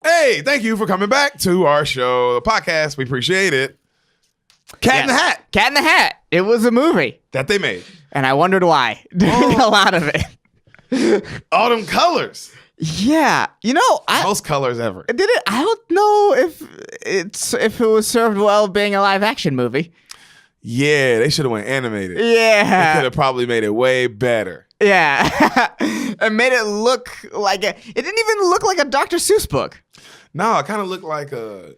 Hey, thank you for coming back to our show, the podcast. We appreciate it. Cat in the Hat. Cat in the Hat. It was a movie. That they made. And I wondered why. A lot of it. All them colors. Yeah. Most colors ever. Did it? I don't know if it was served well being a live action movie. Yeah, they should have went animated. Yeah. They could have probably made it way better. Yeah. And made it look like it didn't even look like a Dr. Seuss book. No, it kind of looked like a...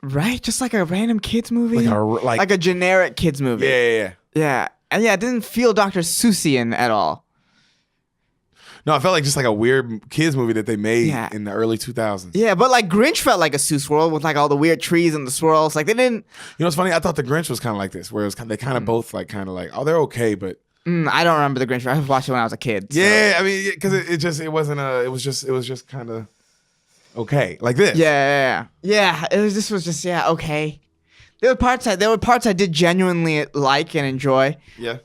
Right? Just like a random kids movie? Like a generic kids movie. Yeah. Yeah. And yeah, it didn't feel Dr. Seussian at all. No, it felt like just like a weird kids movie that they made in the early 2000s. Yeah, but like Grinch felt like a Seuss world with like all the weird trees and the swirls. Like they didn't... You know what's funny? I thought the Grinch was kind of like this, where they kind of both like, oh, they're okay, but... I don't remember the Grinch. I watched it when I was a kid. So. Yeah, I mean, because it was just kind of okay, like this. Yeah. This was just okay. There were parts I did genuinely like and enjoy. Yeah.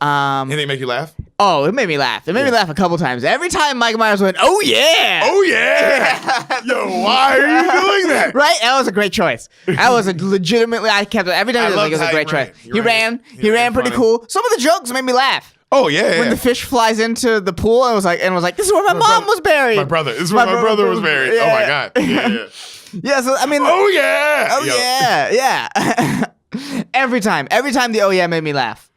Anything make you laugh? Oh, it made me laugh. It made me laugh a couple times. Every time Mike Myers went, "Oh yeah, oh yeah." Yo, why are you doing that? Right? That was a great choice. That was legitimately. I kept it every time. It was a great choice. He ran pretty cool. Some of the jokes made me laugh. Oh yeah. When the fish flies into the pool and was like, "This is where my mom was buried." My brother. This is where my brother was buried. Yeah. Oh my god. Yeah. Yeah. So I mean. Oh yeah. Oh yeah. Every time the oh yeah made me laugh.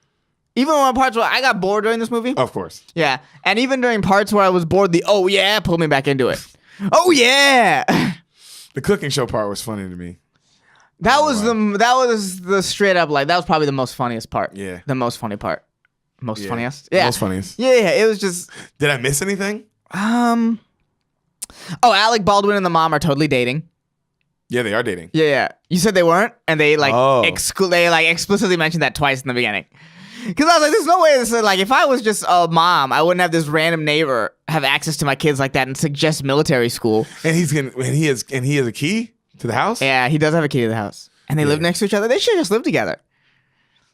Even on parts where I got bored during this movie. Of course. Yeah. And even during parts where I was bored, the oh yeah pulled me back into it. Oh yeah. The cooking show part was funny to me. That was the straight up that was probably the most funniest part. Yeah. The most funny part. Funniest? Yeah. Most funniest. Yeah, it was just... Did I miss anything? Oh, Alec Baldwin and the mom are totally dating. Yeah, they are dating. Yeah. You said they weren't? And they explicitly mentioned that twice in the beginning. Because I was like, there's no way this is if I was just a mom, I wouldn't have this random neighbor have access to my kids like that and suggest military school. And he has a key to the house? Yeah, he does have a key to the house. And they live next to each other. They should just live together.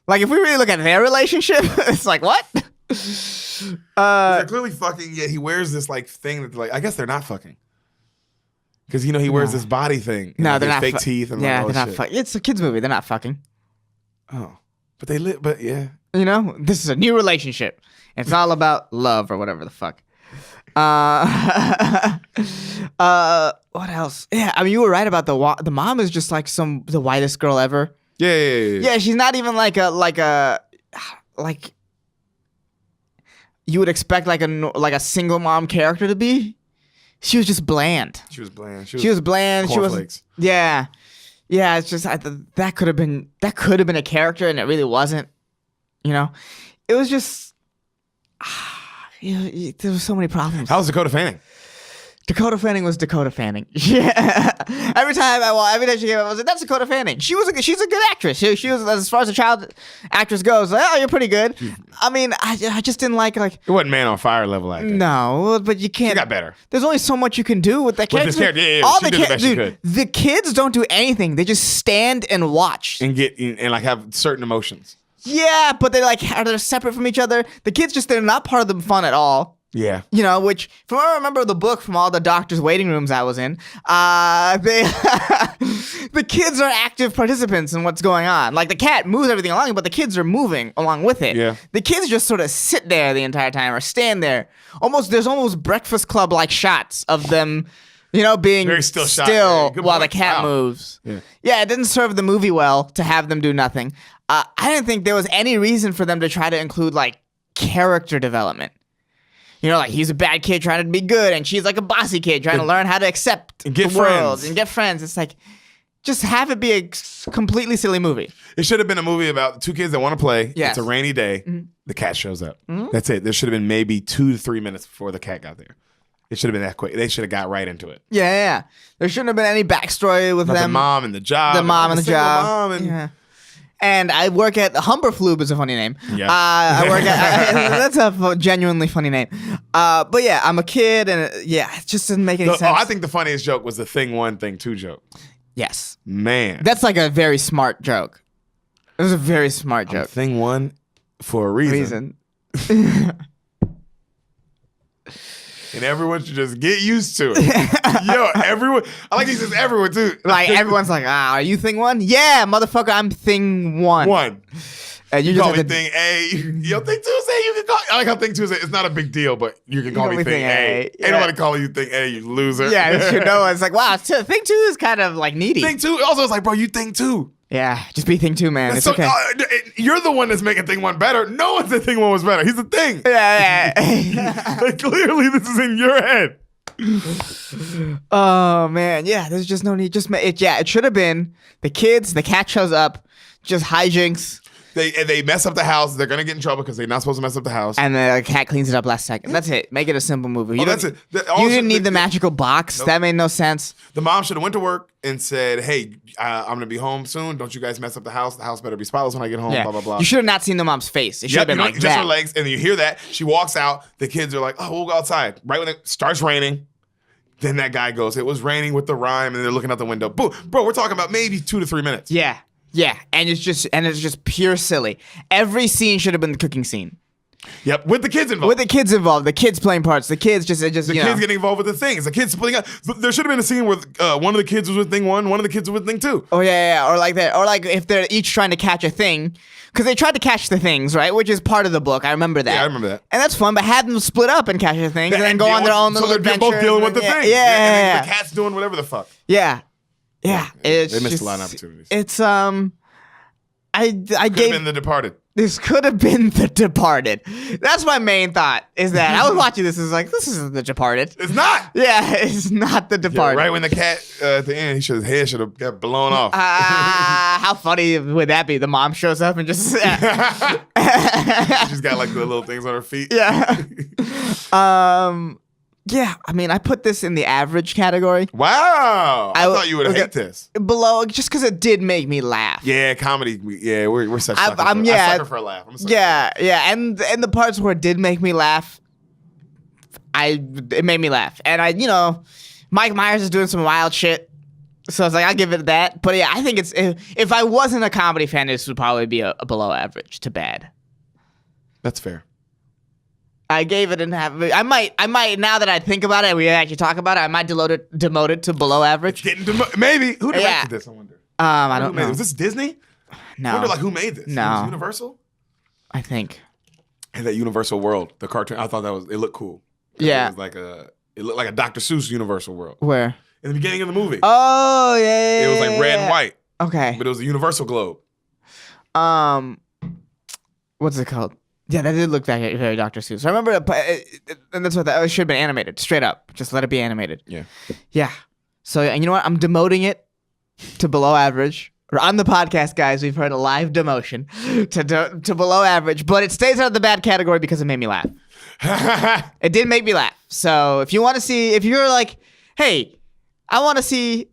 Like, if we really look at their relationship, it's like, what? They're clearly fucking, yet he wears this, thing that, I guess they're not fucking. Because, he wears this body thing. No, they're not. Fake teeth and they're all not shit. fucking. It's a kid's movie. They're not fucking. Oh. But they live, but yeah. This is a new relationship. It's all about love or whatever the fuck. What else? Yeah, I mean, you were right about the mom is just the whitest girl ever. Yeah. Yeah, she's not even like you would expect a single mom character to be. She was just bland. She was bland. Cornflakes. Yeah. It's just that could have been a character, and it really wasn't. It was just there were so many problems. How's Dakota Fanning? Dakota Fanning was Dakota Fanning. Yeah. Every time she came up, I was like, "That's Dakota Fanning." She's a good actress. She was, as far as a child actress goes. Like, oh, you're pretty good. I mean, I just didn't like. It wasn't Man on Fire level acting. No, but you can't. She got better. There's only so much you can do with that character. She did the best she could. The kids don't do anything. They just stand and watch and have certain emotions. Yeah, but they're separate from each other. The kids they're not part of the fun at all. Yeah. Which, from what I remember the book from all the doctors' waiting rooms I was in, the kids are active participants in what's going on. Like, the cat moves everything along, but the kids are moving along with it. Yeah. The kids just sort of sit there the entire time or stand there. There's almost Breakfast Club-like shots of them, being very still while the cat moves. Yeah, it didn't serve the movie well to have them do nothing. I didn't think there was any reason for them to try to include, character development. He's a bad kid trying to be good, and she's like a bossy kid trying to learn how to accept and get the world and get friends. It's just have it be a completely silly movie. It should have been a movie about two kids that want to play. Yes. It's a rainy day. Mm-hmm. The cat shows up. Mm-hmm. That's it. There should have been maybe 2 to 3 minutes before the cat got there. It should have been that quick. They should have got right into it. Yeah. There shouldn't have been any backstory with them. The mom and the job. The mom and the job. Yeah. And I work at Humberflube is a funny name. Yeah. I work at that's a genuinely funny name. But yeah, I'm a kid, and it just doesn't make any sense. I think the funniest joke was the thing 1, thing 2 joke. Yes. Man. That's a very smart joke. It was a very smart joke. Thing 1 for a reason. and everyone should just get used to it. Yo, everyone. I like he says everyone too. Like everyone's like, are you thing one? Yeah, motherfucker, I'm thing one. One. And you call me thing A. Yo, thing Tuesday, you can call. I like how thing Tuesday. It's not a big deal, but you can call me thing A. Ain't nobody calling you thing A, you loser. Yeah, you know. It's like, wow, thing two is kind of like needy. Thing two. Also, it's like, bro, you thing two. Yeah, just be thing two, man. It's okay. You're the one that's making thing one better. No one said thing one was better. He's the thing. Yeah. Like, clearly, this is in your head. Oh man, yeah. There's just no need. It should have been the kids. The cat shows up, just hijinks. They mess up the house. They're gonna get in trouble because they're not supposed to mess up the house. And the cat cleans it up last second. That's it. Make it a simple movie. That's it. You didn't need the magical box. Nope. That made no sense. The mom should have went to work and said, "Hey, I'm gonna be home soon. Don't you guys mess up the house. The house better be spotless when I get home." Yeah. Blah blah blah. You should have not seen the mom's face. It should have been like just her legs. And then you hear that she walks out. The kids are like, "Oh, we'll go outside." Right when it starts raining. Then that guy goes, "It was raining with the rhyme," and they're looking out the window. Boom, bro, we're talking about maybe 2 to 3 minutes. Yeah. Yeah, and it's just pure silly. Every scene should have been the cooking scene. Yep, with the kids involved. The kids playing parts. The kids the kids getting involved with the things. The kids splitting up. There should have been a scene where one of the kids was with thing one of the kids was with thing two. Oh yeah, or like that, or like if they're each trying to catch a thing, because they tried to catch the things, right? Which is part of the book. I remember that. Yeah, I remember that. And that's fun, but have them split up and catch a thing, and then go on their own little adventure. So they're both dealing with the thing. Yeah. And the cat's doing whatever the fuck. Yeah. They missed a lot of opportunities. It's I could have been The Departed. This could have been The Departed. That's my main thought. Is that I was watching this. Is like this isn't The Departed. It's not. Yeah, it's not The Departed. Yeah, right when the cat at the end, his head should have got blown off. How funny would that be? The mom shows up and just. She's got like the little things on her feet. Yeah. Yeah, I mean, I put this in the average category. Wow. I thought you would hate this. Below, just because it did make me laugh. Yeah, comedy. Yeah, we're such suckers. I'm sucker for a laugh. Yeah, and the parts where it did make me laugh, it made me laugh. And Mike Myers is doing some wild shit. So I was like, I'll give it that. But yeah, I think if I wasn't a comedy fan, this would probably be a below average to bad. That's fair. I gave it I might now that I think about it and we actually talk about it, I might demote it to below average. Maybe. Who directed this, I wonder? I don't know. Was this Disney? No. I wonder who made this? No. Was it Universal? I think. And that Universal World, the cartoon, I thought it looked cool. Yeah. It looked like a Dr. Seuss Universal World. Where? In the beginning of the movie. Oh, yeah. It was like red and white. Okay. But it was a Universal globe. What's it called? Yeah, that did look very Dr. Seuss. I remember, and that's what it should have been animated, straight up. Just let it be animated. Yeah. Yeah. So, and you know what? I'm demoting it to below average. On the podcast, guys, we've heard a live demotion to below average, but it stays out of the bad category because it made me laugh. It did make me laugh. So if you're like, hey, I want to see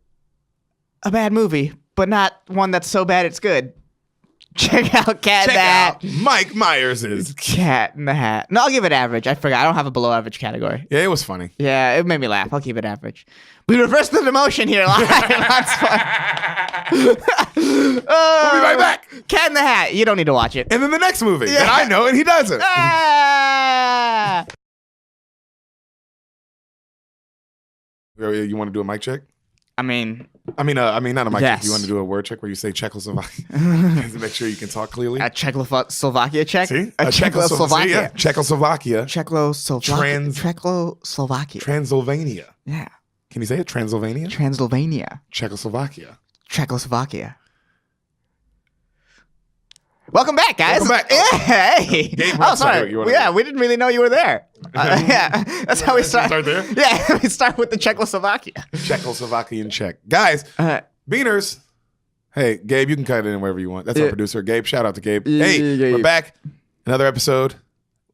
a bad movie, but not one that's so bad it's good. Check out Cat in the Hat. Mike Myers' Cat in the Hat. No, I'll give it average. I forgot. I don't have a below average category. Yeah, it was funny. Yeah, it made me laugh. I'll keep it average. We reversed the demotion here live. That's fun. We'll be right back. Cat in the Hat. You don't need to watch it. And then the next movie that I know and he doesn't. You want to do a mic check? I mean, not a mic yes. check. You want to do a word check where you say Czechoslovakia to make sure you can talk clearly? A Czechoslovakia check? See? A Czechoslovakia. Czechoslovakia. Czechoslovakia. Transylvania. Yeah. Can you say it? Transylvania? Transylvania. Czechoslovakia. Czechoslovakia. Welcome back, guys. Welcome back. Yeah, hey. Gabe, sorry. We didn't really know you were there. Yeah, that's how we start. Start there? Yeah, we start with the Czechoslovakia. Czechoslovakian check. Guys, Beaners. Hey, Gabe, you can cut it in wherever you want. That's our producer, Gabe. Shout out to Gabe. Hey, we're back. Another episode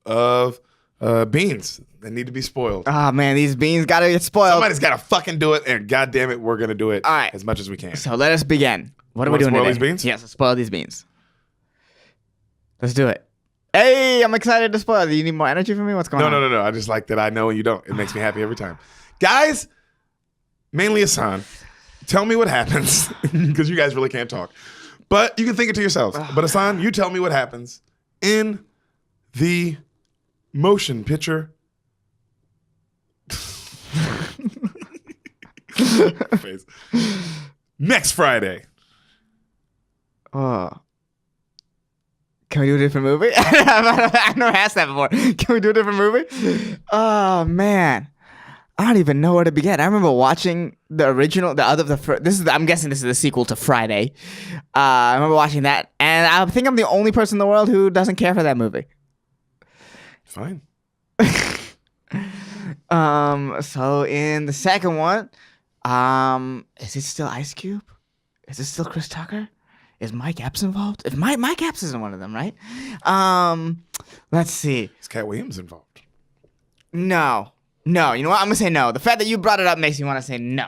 of beans that need to be spoiled. Oh, man, these beans got to get spoiled. Somebody's got to fucking do it, and goddamn it, we're going to do it as much as we can. So let us begin. What are we doing today? Spoil these beans? Yes, let's spoil these beans. Let's do it. Hey, I'm excited to spoil. Do you need more energy from me? What's going on? No. I just like that I know and you don't. It makes me happy every time. Guys, mainly Ehsan, tell me what happens, because you guys really can't talk. But you can think it to yourselves. But Ehsan, you tell me what happens in the motion picture Face. Next Friday. Oh. Can we do a different movie? I've never asked that before. Can we do a different movie? Oh man, I don't even know where to begin. I remember watching the original, I'm guessing this is the sequel to Friday. I remember watching that, and I think I'm the only person in the world who doesn't care for that movie. Fine. So in the second one, is it still Ice Cube? Is it still Chris Tucker? Is Mike Epps involved? If Mike Epps isn't one of them, right? Let's see. Is Cat Williams involved? No. You know what? I'm gonna say no. The fact that you brought it up makes me want to say no.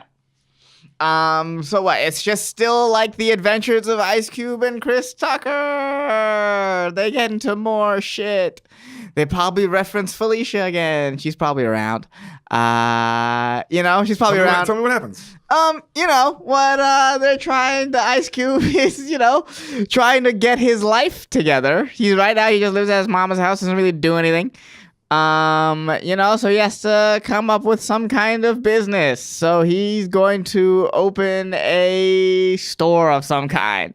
So what? It's just still like the adventures of Ice Cube and Chris Tucker. They get into more shit. They probably reference Felicia again. She's probably around. She's probably around. Tell me what happens. They're trying to Ice Cube is, trying to get his life together. He just lives at his mama's house, doesn't really do anything. So he has to come up with some kind of business. So he's going to open a store of some kind.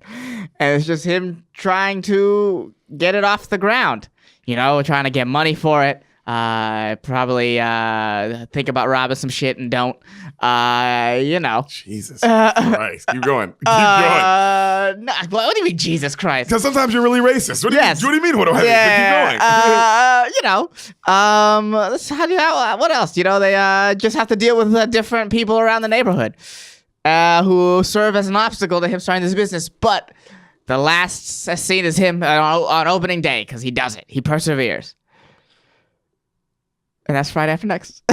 And it's just him trying to get it off the ground. Trying to get money for it. Probably think about robbing some shit and don't. Jesus Christ. Keep going. Keep going. No, what do you mean, Jesus Christ? Because sometimes you're really racist. What do you mean? What do I keep going. What else? They just have to deal with different people around the neighborhood who serve as an obstacle to him starting this business. But the last scene is him on opening day because he does it. He perseveres. And that's Friday After Next.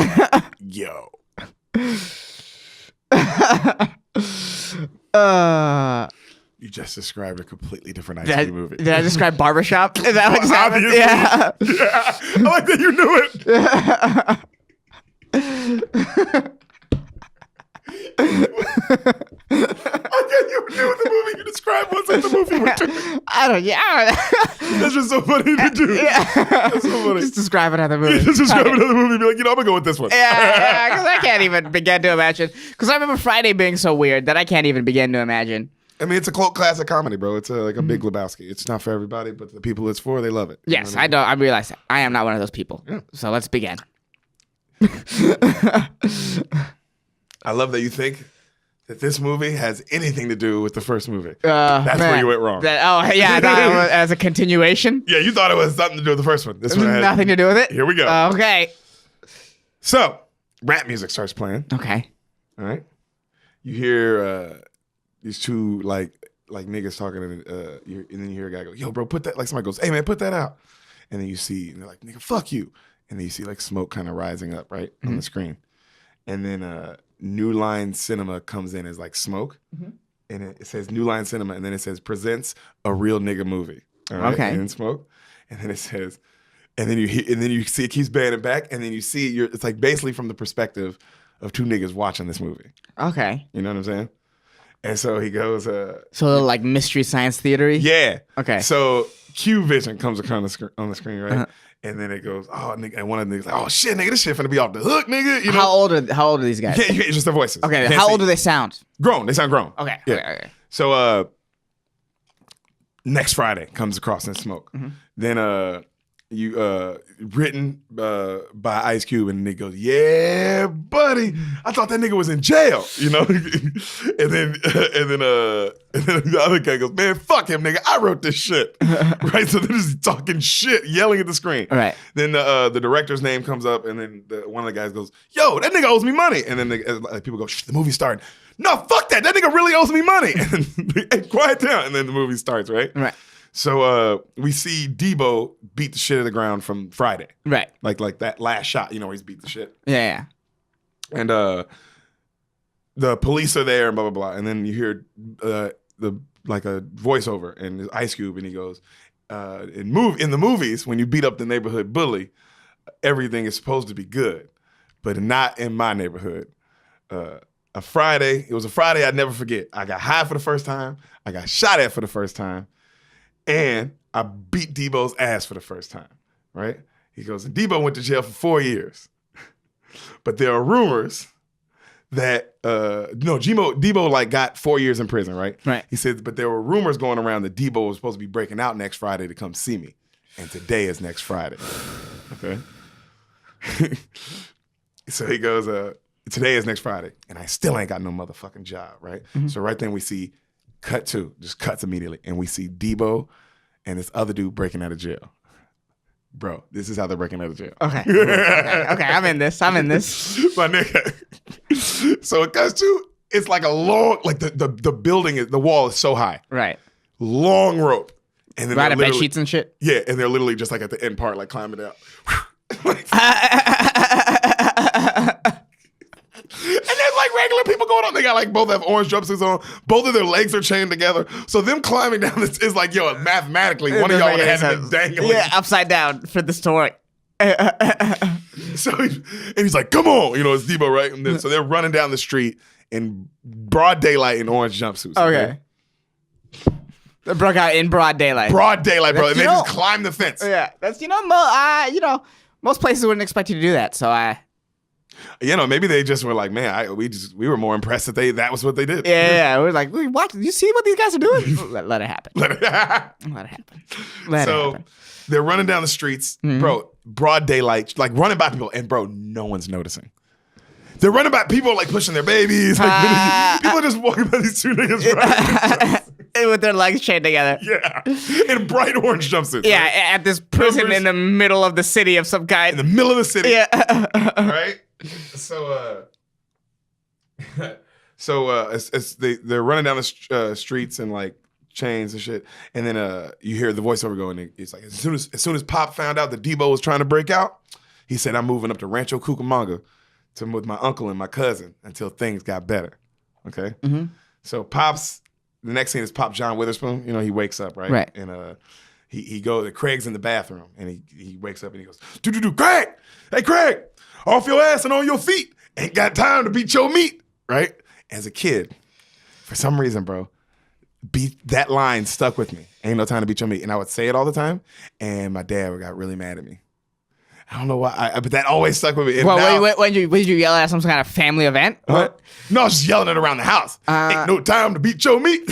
Yo. You just described a completely different Ice Cube movie. Did I describe Barbershop? Is that what just happened? Yeah. I like that you knew it. I get you knew the movie you described wasn't the movie we're doing. I don't. That's just so funny to do. Yeah. That's so funny. Just describe another movie. Just describe another movie. Be like, I'm gonna go with this one. Yeah, because I can't even begin to imagine. Because I remember Friday being so weird that I can't even begin to imagine. I mean, it's a cult classic comedy, bro. It's like a Big Lebowski. It's not for everybody, but the people it's for, they love it. Yes, I know. I realize that. I am not one of those people. Yeah. So let's begin. I love that you think that this movie has anything to do with the first movie. That's where you went wrong. I thought it was as a continuation. Yeah, you thought it was something to do with the first one. This one had nothing to do with it? Here we go. Okay. So, rap music starts playing. Okay. All right. You hear these two like niggas talking, and then you hear a guy go, "Yo, bro, put that." Like somebody goes, "Hey, man, put that out." And then you see, and they're like, "Nigga, fuck you." And then you see like smoke kind of rising up on the screen, and then New Line Cinema comes in as like smoke, and it says New Line Cinema, and then it says presents a real nigga movie. All right? Okay. And smoke, and then it says, and then you see it keeps banning back, and then you see it's like basically from the perspective of two niggas watching this movie. Okay. You know what I'm saying? And so he goes, so like Mystery Science Theater? Yeah. Okay. So Q Vision comes on the screen, right? Uh-huh. And then it goes, oh, nigga, and one of the niggas like, oh shit, nigga, this shit finna be off the hook, nigga. You know? How old are these guys? You can't just their voices. Okay, how old do they sound? Grown. They sound grown. Okay. Yeah. Okay. So next Friday comes across in smoke. Mm-hmm. Then written by Ice Cube, and the nigga goes, yeah, buddy, I thought that nigga was in jail, you know? and then the other guy goes, man, fuck him, nigga, I wrote this shit. Right? So they're just talking shit, yelling at the screen. All right. Then the director's name comes up, and then one of the guys goes, yo, that nigga owes me money. And then people go, the movie's starting. No, fuck that that nigga really owes me money. And then, hey, quiet down. And then the movie starts, right? Right. So we see Debo beat the shit out of the ground from Friday. Right. Like that last shot, where he's beat the shit. Yeah. And the police are there and blah, blah, blah. And then you hear a voiceover, and it's Ice Cube, and he goes, in the movies, when you beat up the neighborhood bully, everything is supposed to be good, but not in my neighborhood. It was a Friday I'd never forget. I got high for the first time. I got shot at for the first time. And I beat Debo's ass for the first time, right? He goes, and Debo went to jail for 4 years. But there are rumors that Debo like got 4 years in prison, right? Right. He said, but there were rumors going around that Debo was supposed to be breaking out next Friday to come see me. And today is next Friday. Okay. So he goes, today is next Friday, and I still ain't got no motherfucking job, right? Mm-hmm. So right then we see just cuts immediately, and we see Debo and this other dude breaking out of jail. Bro, this is how they're breaking out of jail. Okay. Okay, I'm in this. My nigga. So it cuts to, it's like a long, like the building, the wall is so high. Right. Long rope. And then right, of bed sheets and shit? Yeah, and they're literally just like at the end part, like climbing out. And there's like regular people going on. They got like both have orange jumpsuits on. Both of their legs are chained together. So them climbing down this is like, yo, mathematically, one of y'all would have had to be dangling. Yeah, upside down for the story. So he's like, come on. It's Debo, right? And then, so they're running down the street in broad daylight in orange jumpsuits. Okay. They broke out in broad daylight. Broad daylight, bro. And they just climb the fence. Yeah. That's, most places wouldn't expect you to do that. So maybe they just were like, man, we were more impressed that was what they did. Yeah. We're like, watch, you see what these guys are doing? Let it happen. Let it happen. So they're running down the streets, bro, broad daylight, like running by people, and bro, no one's noticing. They're running by people like pushing their babies. Like, people are just walking by these two niggas running. With their legs chained together. Yeah. In bright orange jumpsuits. Yeah, right? At this prison in the middle of the city of some kind. In the middle of the city. Yeah. Right? They're running down the streets and like chains and shit. And then you hear the voiceover going, it's like, as soon as Pop found out that Debo was trying to break out, he said, I'm moving up to Rancho Cucamonga with my uncle and my cousin until things got better. Okay? Mm-hmm. So Pop's, the next scene is Pop John Witherspoon. He wakes up, right? Right. And he goes, Craig's in the bathroom, and he wakes up and he goes, Craig! Hey, Craig! Off your ass and on your feet. Ain't got time to beat your meat, right? As a kid, for some reason, bro, that line stuck with me. Ain't no time to beat your meat. And I would say it all the time, and my dad got really mad at me. I don't know why, but that always stuck with me. And when did you yell at some kind of family event? What? No, I was just yelling it around the house. Ain't no time to beat your meat.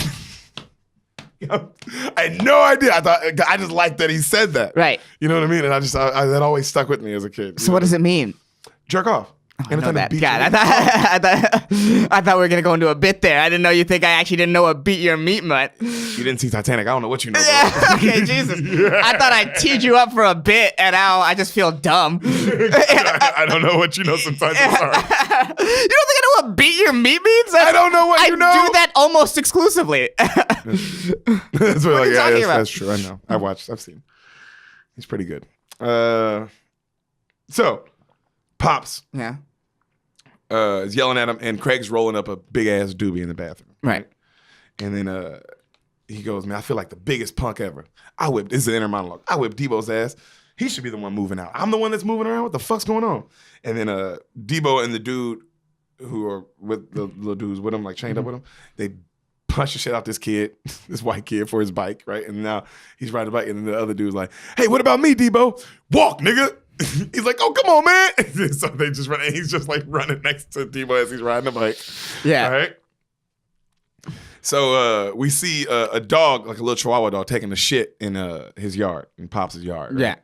I had no idea. I just liked that he said that. Right. You know what I mean? And that always stuck with me as a kid. So what does it mean? Jerk off. I know that. God, I thought we were gonna go into a bit there. I didn't know you think I actually didn't know what beat your meat meant. You didn't see Titanic. I don't know what you know. Yeah. Okay, Jesus. Yeah. I thought I teed you up for a bit, and now I just feel dumb. I don't know what you know sometimes. I'm sorry. You don't think I know what beat your meat means? I don't know what you know. I do that almost exclusively. That's what are you talking about? That's true. I know. I've seen. He's pretty good. So, Pops. Yeah. Is yelling at him, and Craig's rolling up a big ass doobie in the bathroom. Right. And then he goes, man, I feel like the biggest punk ever. This is an inner monologue. I whipped Debo's ass. He should be the one moving out. I'm the one that's moving around. What the fuck's going on? And then Debo and the dude who are with the little dudes with him, like chained up with him, they punch the shit out this kid, this white kid, for his bike, right? And now he's riding the bike, and then the other dude's like, hey, what about me, Debo? Walk, nigga. He's like, oh, come on, man. So they just run, and he's just like running next to Debo as he's riding the bike. Yeah. All right. So we see a dog, like a little Chihuahua dog, taking a shit in his yard, in Pops' yard. Right? Yeah.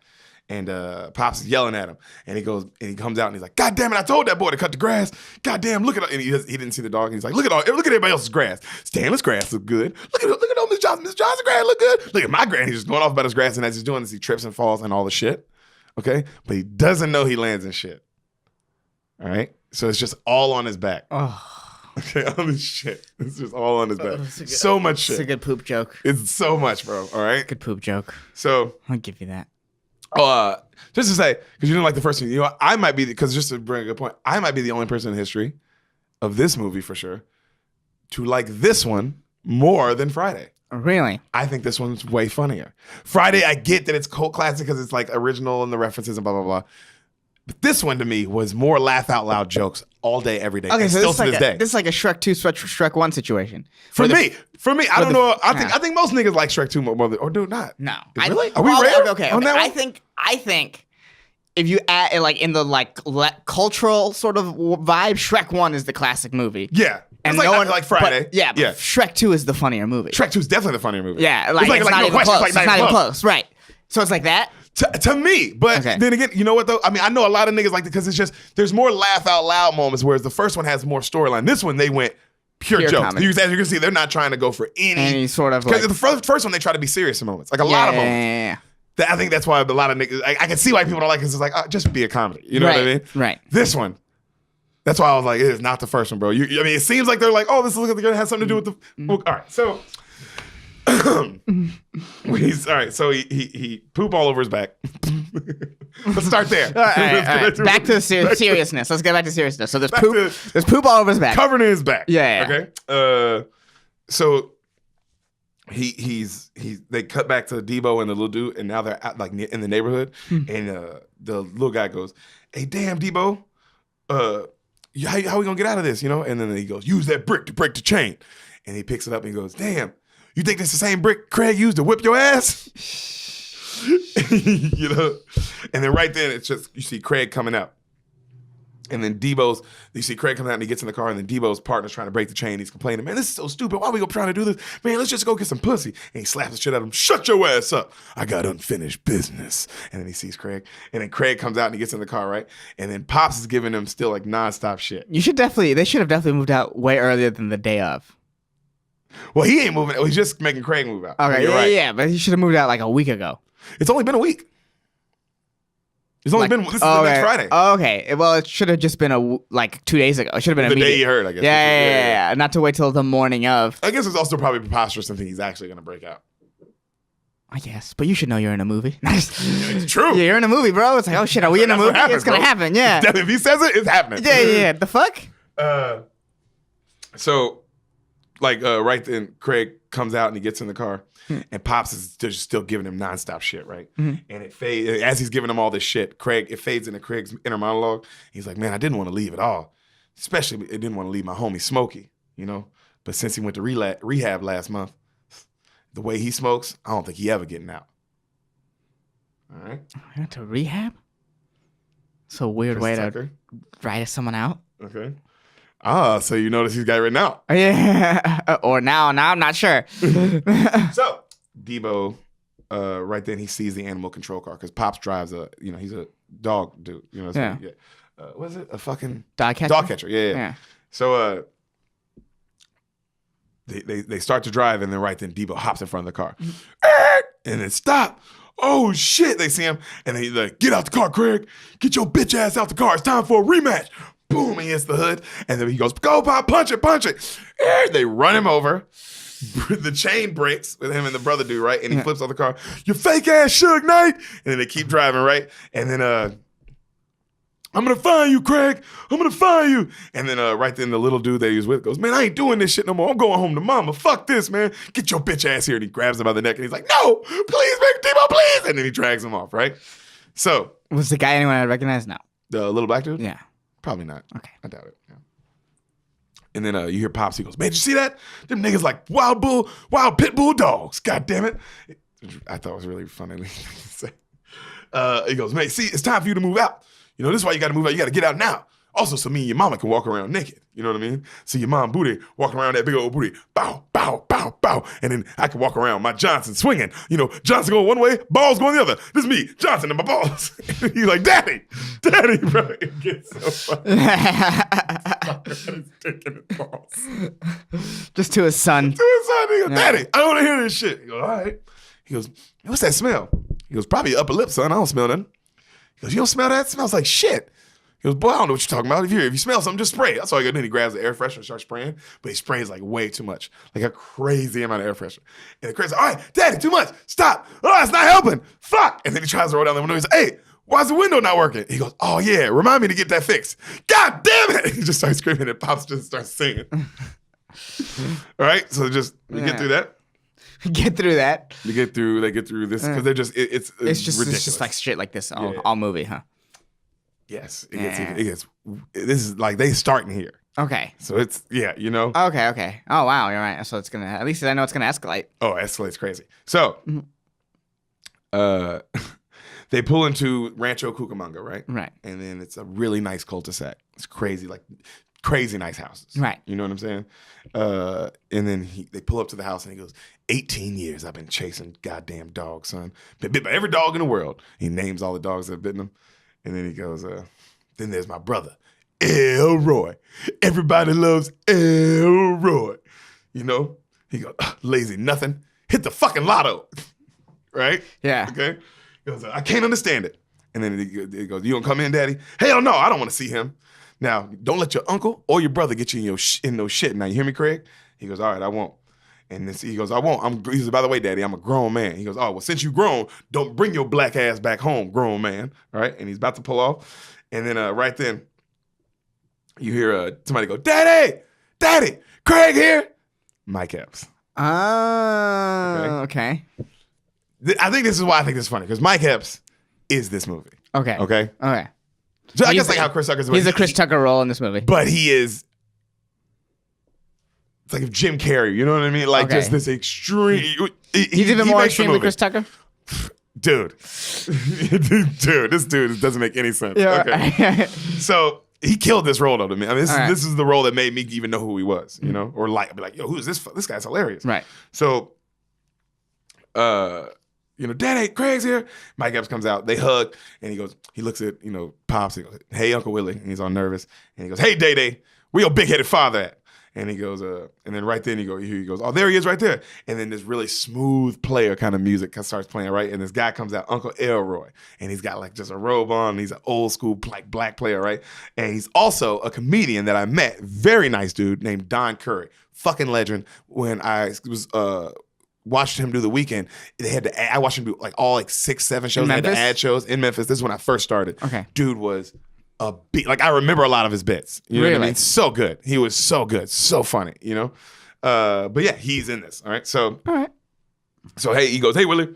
And Pops is yelling at him, and he comes out and he's like, God damn it, I told that boy to cut the grass. God damn, look at it. And he didn't see the dog. And he's like, look at everybody else's grass. Stanley's grass look good. Look at all Miss Johnson's grass look good. Look at my grass. He's just going off about his grass, and as he's doing this, he trips and falls and all the shit. Okay? But he doesn't know he lands in shit. All right? So it's just all on his back. Oh. Okay, all this shit. It's just all on his back. So much shit. It's a good poop joke. It's so much, bro. All right? Good poop joke. So I'll give you that. Just to say, because you didn't like the first one, I might be, because just to bring a good point, I might be the only person in history of this movie for sure to like this one more than Friday. Really? I think this one's way funnier. Friday, I get that it's cult classic because it's like original and the references and blah, blah, blah. But this one to me was more laugh out loud jokes all day, every day. Okay, so still to this day. This is like a Shrek 2, Shrek 1 situation. For me, I don't know. I think most niggas like Shrek 2 more than, or do not. No. Really? Are we rare? Okay. On that one? I think if you add like in the like cultural sort of vibe, Shrek 1 is the classic movie. Yeah. And it's no one like Friday. But Shrek 2 is the funnier movie. Shrek 2 is definitely the funnier movie. Yeah, like it's not even close. It's not even close, right? So it's like that. To me, but then again, you know what though? I mean, I know a lot of niggas like it because it's just there's more laugh out loud moments, whereas the first one has more storyline. This one they went pure jokes. As you can see, they're not trying to go for any sort of because the first one they try to be serious in moments, like a lot of moments. Yeah. I think that's why a lot of niggas. I can see why people don't like it. It's like just be a comedy. You know what I mean? Right. This one. That's why I was like, it is not the first one, bro. I mean, it seems like they're like, oh, this looks like it has something to do with the. Well, all right, so. All right, so he poop all over his back. Let's start there. All right. Back to the seriousness. Let's get back to seriousness. So there's poop all over his back, covered in his back. Yeah. Okay. So they cut back to Debo and the little dude, and now they're out, like in the neighborhood, and the little guy goes, "Hey, damn, Debo, how we gonna get out of this? You know?" And then he goes, "Use that brick to break the chain," and he picks it up and he goes, "Damn. You think this the same brick Craig used to whip your ass?" You know? And then right then, it's just, you see Craig coming out. And then you see Craig coming out and he gets in the car and then Debo's partner's trying to break the chain. He's complaining, "Man, this is so stupid. Why are we trying to do this? Man, let's just go get some pussy." And he slaps the shit out of him. "Shut your ass up. I got unfinished business." And then he sees Craig. And then Craig comes out and he gets in the car, right? And then Pops is giving him still like nonstop shit. They should have definitely moved out way earlier than the day of. Well, he ain't moving. He's just making Craig move out. Okay, yeah, but he should have moved out like a week ago. It's only been a week. It's only been. This is the next Friday. Okay. Well, it should have just been 2 days ago. It should have been the day he heard, I guess. Yeah. Not to wait till the morning of. I guess it's also probably preposterous to think he's actually going to break out. I guess, but you should know you're in a movie. It's true. Yeah, you're in a movie, bro. It's like, oh shit, are we in a movie? It's gonna happen. Yeah. If he says it, it's happening. Yeah. The fuck? So, right then, Craig comes out and he gets in the car, and Pops is just still giving him nonstop shit, right? And it fades as he's giving him all this shit. It fades into Craig's inner monologue. He's like, "Man, I didn't want to leave at all. Especially, I didn't want to leave my homie Smokey, you know. But since he went to rehab last month, the way he smokes, I don't think he ever getting out." All right. He went to rehab? It's a weird way to write someone out. Okay. So you notice he's got it written out. Yeah. Or now I'm not sure. So Debo, right then he sees the animal control car because Pops drives he's a dog dude. You know, yeah. What is it? A fucking dog catcher? Dog catcher, yeah. So they start to drive and then right then Debo hops in front of the car. And then stop. Oh shit, they see him and he's like, "Get out the car, Craig. Get your bitch ass out the car. It's time for a rematch." Boom, he hits the hood. And then he goes, "Go, Pop, punch it. And they run him over. The chain breaks with him and the brother dude, right? And he flips off the car. "You fake ass Suge Knight." And then they keep driving, right? And then, "I'm going to find you, Craig. I'm going to find you." And then right then the little dude that he was with goes, "Man, I ain't doing this shit no more. I'm going home to mama. Fuck this, man. Get your bitch ass here." And he grabs him by the neck and he's like, "No, please, Big Debo, please." And then he drags him off, right? So. Was the guy anyone I recognize? No. The little black dude? Yeah. Probably not. Okay. I doubt it. Yeah. And then you hear Pops, he goes, "Man, did you see that? Them niggas like wild pit bull dogs. God damn it." I thought it was really funny. He goes, "Man, see, it's time for you to move out. You know, this is why you got to move out. You got to get out now. Also, so me and your mama can walk around naked." You know what I mean? See your mom booty walking around that big old booty. Bow, bow, bow, bow. And then I can walk around my Johnson swinging. You know, Johnson going one way, balls going the other. This is me, Johnson, and my balls. He's like, Daddy, bro." It gets so funny. He's taking his balls. Just to his son. He goes, "Daddy, I don't want to hear this shit." He goes, "All right." He goes, "What's that smell?" He goes, "Probably your upper lip, son. I don't smell nothing." He goes, "You don't smell that? It smells like shit." He goes, "Boy, I don't know what you're talking about. If you smell something, just spray." That's all he got. Then he grabs the air freshener and starts spraying, but he sprays like way too much, like a crazy amount of air freshener. And the crazy, "All right, Daddy, too much. Stop. Oh, it's not helping. Fuck." And then he tries to roll down the window. He's like, "Hey, why's the window not working?" He goes, "Oh yeah, remind me to get that fixed." God damn it! He just starts screaming, and Pops just starts singing. All right, so just you get through that. Get through that. They get through this because they're just it's ridiculous. It's just like shit like this all movie, huh? Yes, it gets. This is like they starting here. Okay. So it's you know. Okay. Oh wow, you're right. So it's gonna at least I know it's gonna escalate. Oh, escalates crazy. So, they pull into Rancho Cucamonga, right? Right. And then it's a really nice cul-de-sac. It's crazy, like crazy nice houses. Right. You know what I'm saying? And then they pull up to the house and he goes, 18 years I've been chasing goddamn dogs, son. Been bit by every dog in the world. He names all the dogs that have bitten him. And then he goes, then there's my brother, Elroy. Everybody loves Elroy. You know? He goes, lazy nothing. Hit the fucking lotto. Right? Yeah. Okay? He goes, I can't understand it. And then he goes, you gonna come in, daddy? Hell no, I don't want to see him. Now, don't let your uncle or your brother get you in no shit. Now, you hear me, Craig? He goes, all right, I won't. And then he goes, I won't. He says, by the way, daddy, I'm a grown man. He goes, oh, well, since you grown, don't bring your black ass back home, grown man. All right? And he's about to pull off. And then right then, you hear somebody go, daddy, Craig here. Mike Epps. Oh, okay. I think this is why I think this is funny, because Mike Epps is this movie. Okay. Okay? Okay. So I guess like how Chris Tucker's He's a Chris Tucker role in this movie. But he is, it's like if Jim Carrey, you know what I mean? Like just this extreme. He's even more extreme than Chris Tucker? Dude, this dude doesn't make any sense. Yeah. Okay. So he killed this role though to me. I mean, this is the role that made me even know who he was, you know, or like, be like, yo, who is this? This guy's hilarious. Right. So, you know, Daddy, Craig's here. Mike Epps comes out. They hug, and he looks at, you know, Pops. He goes, hey, Uncle Willie. And he's all nervous. And he goes, hey, Day, where your big-headed father at? And he goes, and then right then he goes, oh, there he is right there. And then this really smooth player kind of music starts playing, right? And this guy comes out, Uncle Elroy. And he's got like just a robe on. And he's an old school like black player, right? And he's also a comedian that I met, very nice dude named Don Curry. Fucking legend. When I was watched him do The Weeknd, I watched him do like all like 6, 7 shows. They had to add shows in Memphis. This is when I first started. Okay. Dude was a beat. Like I remember a lot of his bits. You know really? what I mean? So good. He was so good. So funny, you know? But yeah, he's in this. All right. So hey, he goes, hey Willie,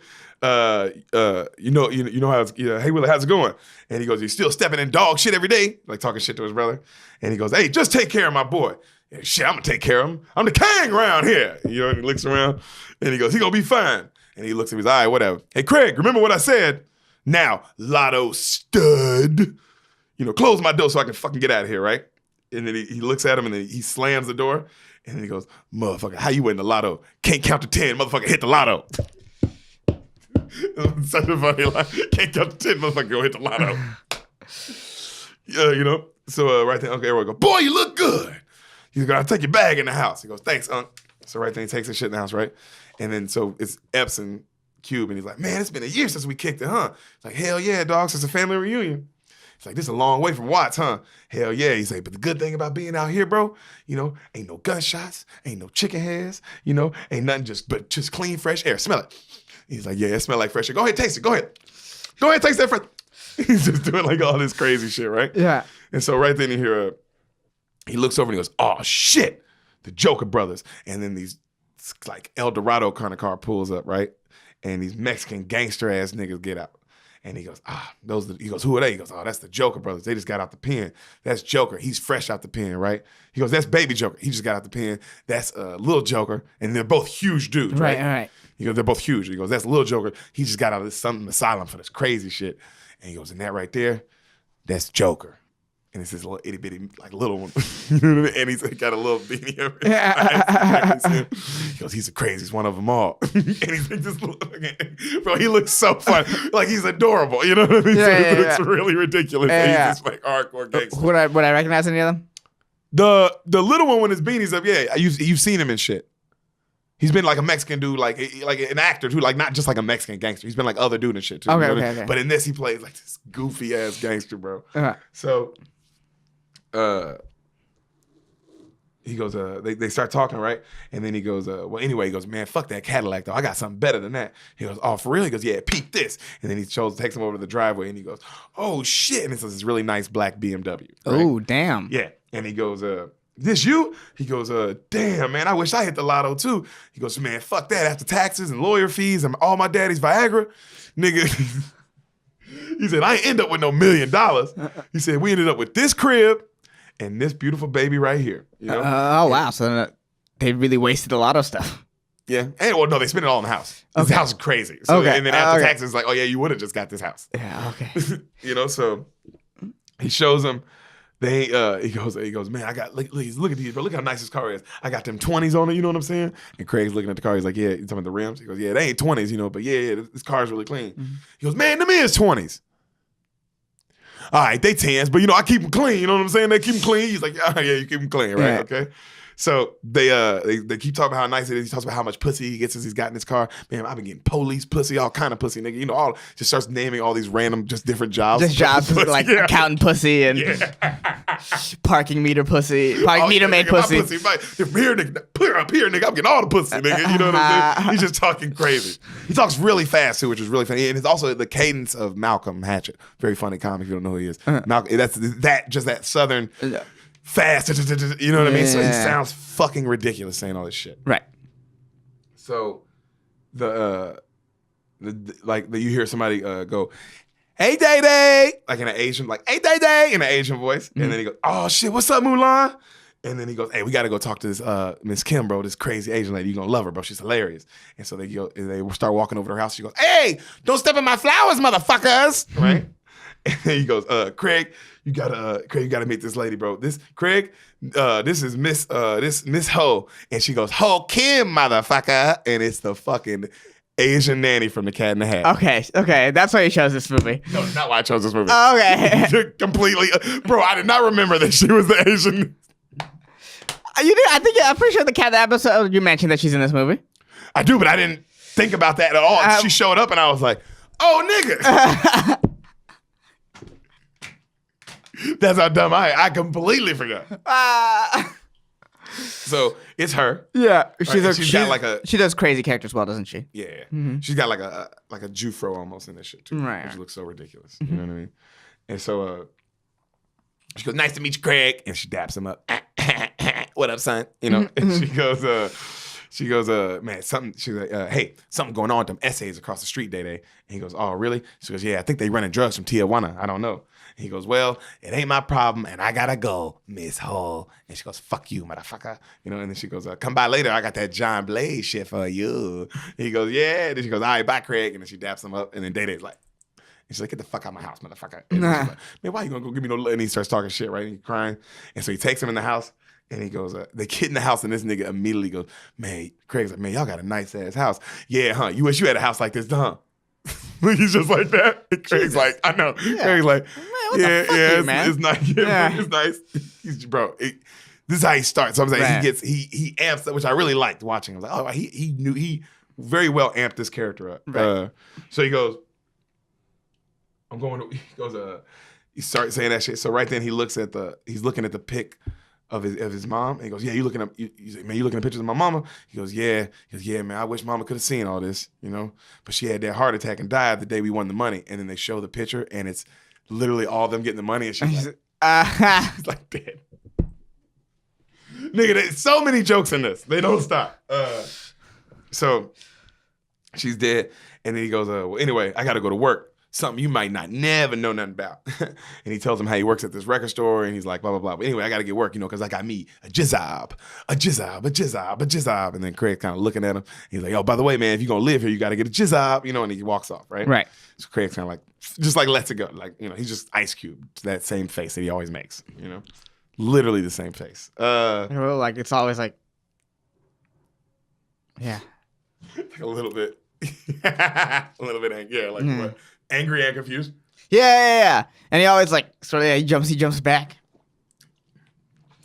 you know how it's, hey Willie, how's it going? And he goes, he's still stepping in dog shit every day, like talking shit to his brother. And he goes, hey, just take care of my boy. Yeah, shit, I'm gonna take care of him. I'm the king around here. You know, and he looks around and he goes, he gonna be fine. And he looks at his eye, whatever. Hey, Craig, remember what I said? Now, Lotto stud. You know, close my door so I can fucking get out of here, right? And then he looks at him and then he slams the door. And then he goes, motherfucker, how you win the lotto? Can't count to 10, motherfucker, hit the lotto. Such a funny line. Can't count to 10, motherfucker, go hit the lotto. Yeah, you know? So right there, Uncle Elroy goes, boy, you look good. He's going, I'll take your bag in the house. He goes, thanks, Unc. So right then he takes his shit in the house, right? And then so it's Epps and Cube, and he's like, man, it's been a year since we kicked it, huh? It's like, hell yeah, dog, since a family reunion. It's like, this is a long way from Watts, huh? Hell yeah. He's like, but the good thing about being out here, bro, you know, ain't no gunshots, ain't no chicken heads, you know, ain't nothing but just clean, fresh air. Smell it. He's like, yeah, it smell like fresh air. Go ahead, taste it. Go ahead, taste that fresh. He's just doing like all this crazy shit, right? Yeah. And so right then you hear he looks over and he goes, oh shit, the Joker brothers. And then these like El Dorado kind of car pulls up, right? And these Mexican gangster ass niggas get out. And he goes, he goes, who are they? He goes, oh, that's the Joker brothers. They just got out the pen. That's Joker. He's fresh out the pen, right? He goes, that's Baby Joker. He just got out the pen. That's Little Joker. And they're both huge dudes, right? Right. He goes, they're both huge. He goes, that's Little Joker. He just got out of some asylum for this crazy shit. And he goes, and that right there, that's Joker. And it's this little itty bitty, like little one. You know what I mean? And he's got a little beanie over his eyes. He goes, he's the craziest one of them all. And he's like this little, bro, he looks so fun. Like he's adorable. You know what I mean? It looks really ridiculous. He's just like hardcore gangster. Would I recognize any of them? The little one with his beanie's up, yeah. You've seen him in shit. He's been like a Mexican dude, like an actor too, like not just like a Mexican gangster. He's been like other dude and shit too. Okay. But in this, he plays like this goofy ass gangster, bro. So. He goes, they start talking, right? And then he goes, well, anyway, he goes, man, fuck that Cadillac, though. I got something better than that. He goes, oh, for real? He goes, yeah, peep this. And then he takes him over to the driveway, and he goes, oh, shit. And it's this really nice black BMW. Right? Oh, damn. Yeah. And he goes, this you? He goes, damn, man, I wish I hit the lotto, too. He goes, man, fuck that. After taxes and lawyer fees and all my daddy's Viagra, nigga. He said, I ain't end up with no $1 million. He said, we ended up with this crib and this beautiful baby right here. You know? Oh, wow. So they really wasted a lot of stuff. Yeah. And well, no, they spend it all in the house. This house is crazy. So, and then after taxes, it's like, oh yeah, you would have just got this house. Yeah. Okay. So he shows him. He goes, man, I got look at these, bro. Look how nice this car is. I got them 20s on it. You know what I'm saying? And Craig's looking at the car. He's like, yeah. He's talking about the rims. He goes, yeah, they ain't 20s, but yeah, this car's really clean. Mm-hmm. He goes, man, them is 20s. All right, they 10s, but I keep them clean. You know what I'm saying? They keep them clean. He's like, yeah, you keep them clean, right? Yeah. Okay. So they keep talking about how nice it is. He talks about how much pussy he gets since he's got in his car. Man, I've been getting police pussy, all kind of pussy, nigga. All just starts naming all these random, just different jobs. Just jobs like accountant pussy and parking meter pussy, meter maid pussy. Here, nigga, put her up here, nigga. I'm getting all the pussy, nigga. You know what I'm saying? He's just talking crazy. He talks really fast too, which is really funny. And it's also the cadence of Malcolm Hatchett. Very funny comic if you don't know who he is. Malcolm. That's that southern. Fast, you know what I mean? So he sounds fucking ridiculous saying all this shit. Right. So you hear somebody go, "Hey, Day Day," like in an Asian, like "Hey, Day Day" in an Asian voice, and then he goes, "Oh shit, what's up, Mulan?" And then he goes, "Hey, we got to go talk to this Miss Kim, bro. This crazy Asian lady. You gonna love her, bro. She's hilarious." And so they start walking over to her house. She goes, "Hey, don't step in my flowers, motherfuckers!" Right? And he goes, Craig, you gotta meet this lady, bro. This is Miss Ho. And she goes, Ho Kim, motherfucker. And it's the fucking Asian nanny from The Cat in the Hat. Okay. That's why you chose this movie. No, not why I chose this movie. Okay. Completely. Bro, I did not remember that she was the Asian. You did? I'm pretty sure the Cat in the episode, you mentioned that she's in this movie. I do, but I didn't think about that at all. She showed up and I was like, oh, nigga. That's how dumb I completely forgot. So it's her. Yeah, she does crazy characters well, doesn't she? Yeah, mm-hmm. She's got like a Jufro almost in this shit too, right? Which looks so ridiculous. Mm-hmm. You know what I mean? And so she goes, "Nice to meet you, Craig," and she daps him up. What up, son? And she goes, man, something. She's like, hey, something going on with them essays across the street, Day Day. And he goes, oh, really? She goes, yeah, I think they running drugs from Tijuana. I don't know. And he goes, well, it ain't my problem, and I gotta go, Miss Ho. And she goes, fuck you, motherfucker. And then she goes, come by later. I got that John Blaze shit for you. And he goes, yeah. And then she goes, all right, bye, Craig. And then she daps him up. And then Day Day's like, and she's like, get the fuck out of my house, motherfucker. And she's like, man, why you gonna go give me no? And he starts talking shit, right? And he's crying. And so he takes him in the house. And he goes, they get in the house, and this nigga immediately goes, man, Craig's like, man, y'all got a nice ass house. Yeah, huh? You wish you had a house like this, huh? He's just like that. And Craig's like, I know. Yeah. Craig's like, man, it's nice. Yeah, it's nice. Bro, this is how he starts. So I'm saying he amps up, which I really liked watching. I was like, oh, he knew he very well amped this character up. Right. So he goes, he starts saying that shit. So right then he's looking at the pic of his mom, and he goes, yeah, you looking at pictures of my mama? He goes, yeah. He goes, yeah, man, I wish mama could have seen all this, but she had that heart attack and died the day we won the money. And then they show the picture, and it's literally all them getting the money, and she's like, he's like, dead. Nigga, there's so many jokes in this. They don't stop. So she's dead, and then he goes, well, anyway, I got to go to work. Something you might not never know nothing about. And he tells him how he works at this record store, and he's like, blah, blah, blah. But anyway, I got to get work, because I got me a jizzab. And then Craig kind of looking at him. He's like, oh, by the way, man, if you're going to live here, you got to get a jizzab, and he walks off, right? Right. So Craig's kind of like, just like lets it go. Like, he's just Ice Cube, that same face that he always makes, Literally the same face. Like, it's always like, yeah. Like a little bit. A little bit angry. Yeah, like what? Angry and confused. Yeah. And he always he jumps back.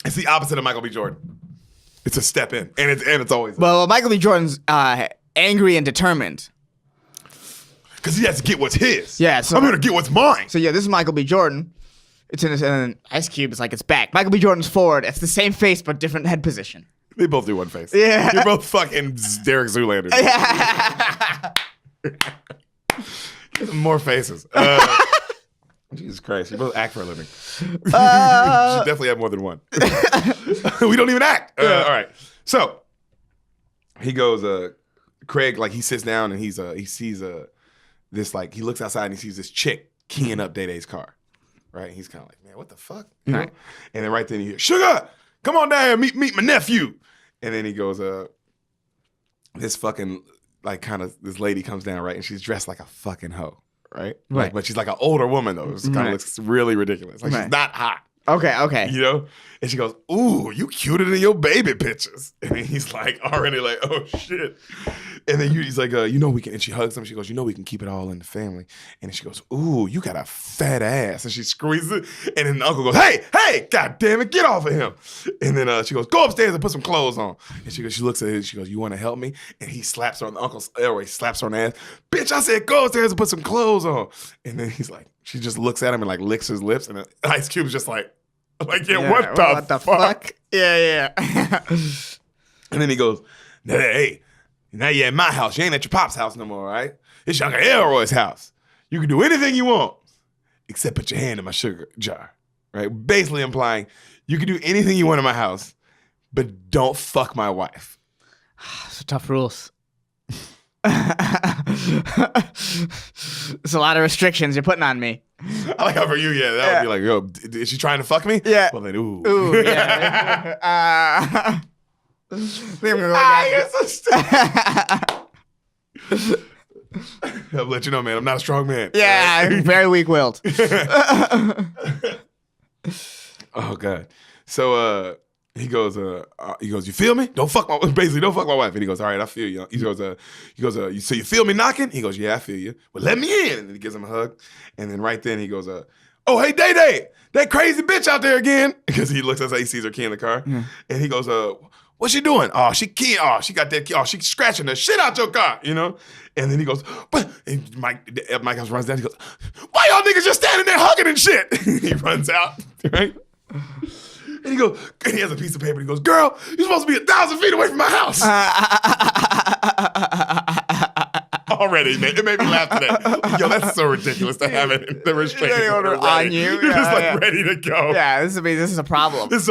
It's the opposite of Michael B. Jordan. It's a step in, and it's always. Well, Michael B. Jordan's angry and determined. Because he has to get what's his. Yeah, so I'm gonna get what's mine. So yeah, this is Michael B. Jordan. It's in and Ice Cube is like it's back. Michael B. Jordan's forward. It's the same face but different head position. They both do one face. Yeah, you're both fucking Deric Zoolander. Yeah. More faces. Jesus Christ, you both act for a living. You should definitely have more than one. We don't even act. All right. So he goes, Craig, he sits down and he sees this, he looks outside and he sees this chick keying up Day Day's car. Right? And he's kind of like, man, what the fuck? Right. And then right then you hear, Sugar, come on down here, meet my nephew. And then he goes, this fucking like kind of this lady comes down, right, and she's dressed like a fucking hoe, right? Right. Like, but she's like an older woman though. It kind of looks really ridiculous. Like she's not hot. Okay. You know? And she goes, ooh, you cuter than your baby pictures. And he's like, already like, oh shit. And then he's like, you know we can, and she hugs him. She goes, you know we can keep it all in the family. And then she goes, ooh, you got a fat ass. And she squeezes it. And then the uncle goes, hey, God damn it, get off of him. And then she goes, go upstairs and put some clothes on. And she looks at him, she goes, you want to help me? And he slaps her on the uncle's elbow, he slaps her on the ass. Bitch, I said go upstairs and put some clothes on. And then he's like, she just looks at him and like licks his lips. And then Ice Cube's just like, what the fuck? Yeah. And then he goes, hey, now you're at my house. You ain't at your pop's house no more, right? It's Uncle Elroy's house. You can do anything you want except put your hand in my sugar jar, right? Basically implying you can do anything you want in my house, but don't fuck my wife. So tough rules. It's a lot of restrictions you're putting on me. I like how for you, that would be like, yo, is she trying to fuck me? Yeah. Well then, ooh. Ooh, yeah. I think I'm gonna go you're so stupid. I'll let you know, man. I'm not a strong man. Yeah, I'm very weak-willed. Oh God. So he goes, you feel me? Don't fuck my wife. And he goes, all right, I feel you. He goes, so you feel me knocking? He goes, yeah, I feel you. Well, let me in. And then he gives him a hug. And then right then he goes, oh, hey, Day, that crazy bitch out there again. Because he looks outside, he sees her key in the car. Yeah. And he goes, what's she doing? Oh, she keying. Oh, she got that key. Oh, she's scratching the shit out your car, you know? And then he goes, but and Mike runs down. He goes, why y'all niggas just standing there hugging and shit? He runs out, right? And he goes, and he has a piece of paper. And he goes, girl, you're supposed to be 1,000 feet away from my house. Already, man. It made me laugh to that. Yo, that's so ridiculous to have it in the restraining order on you. You're just ready to go. Yeah, this is a problem. This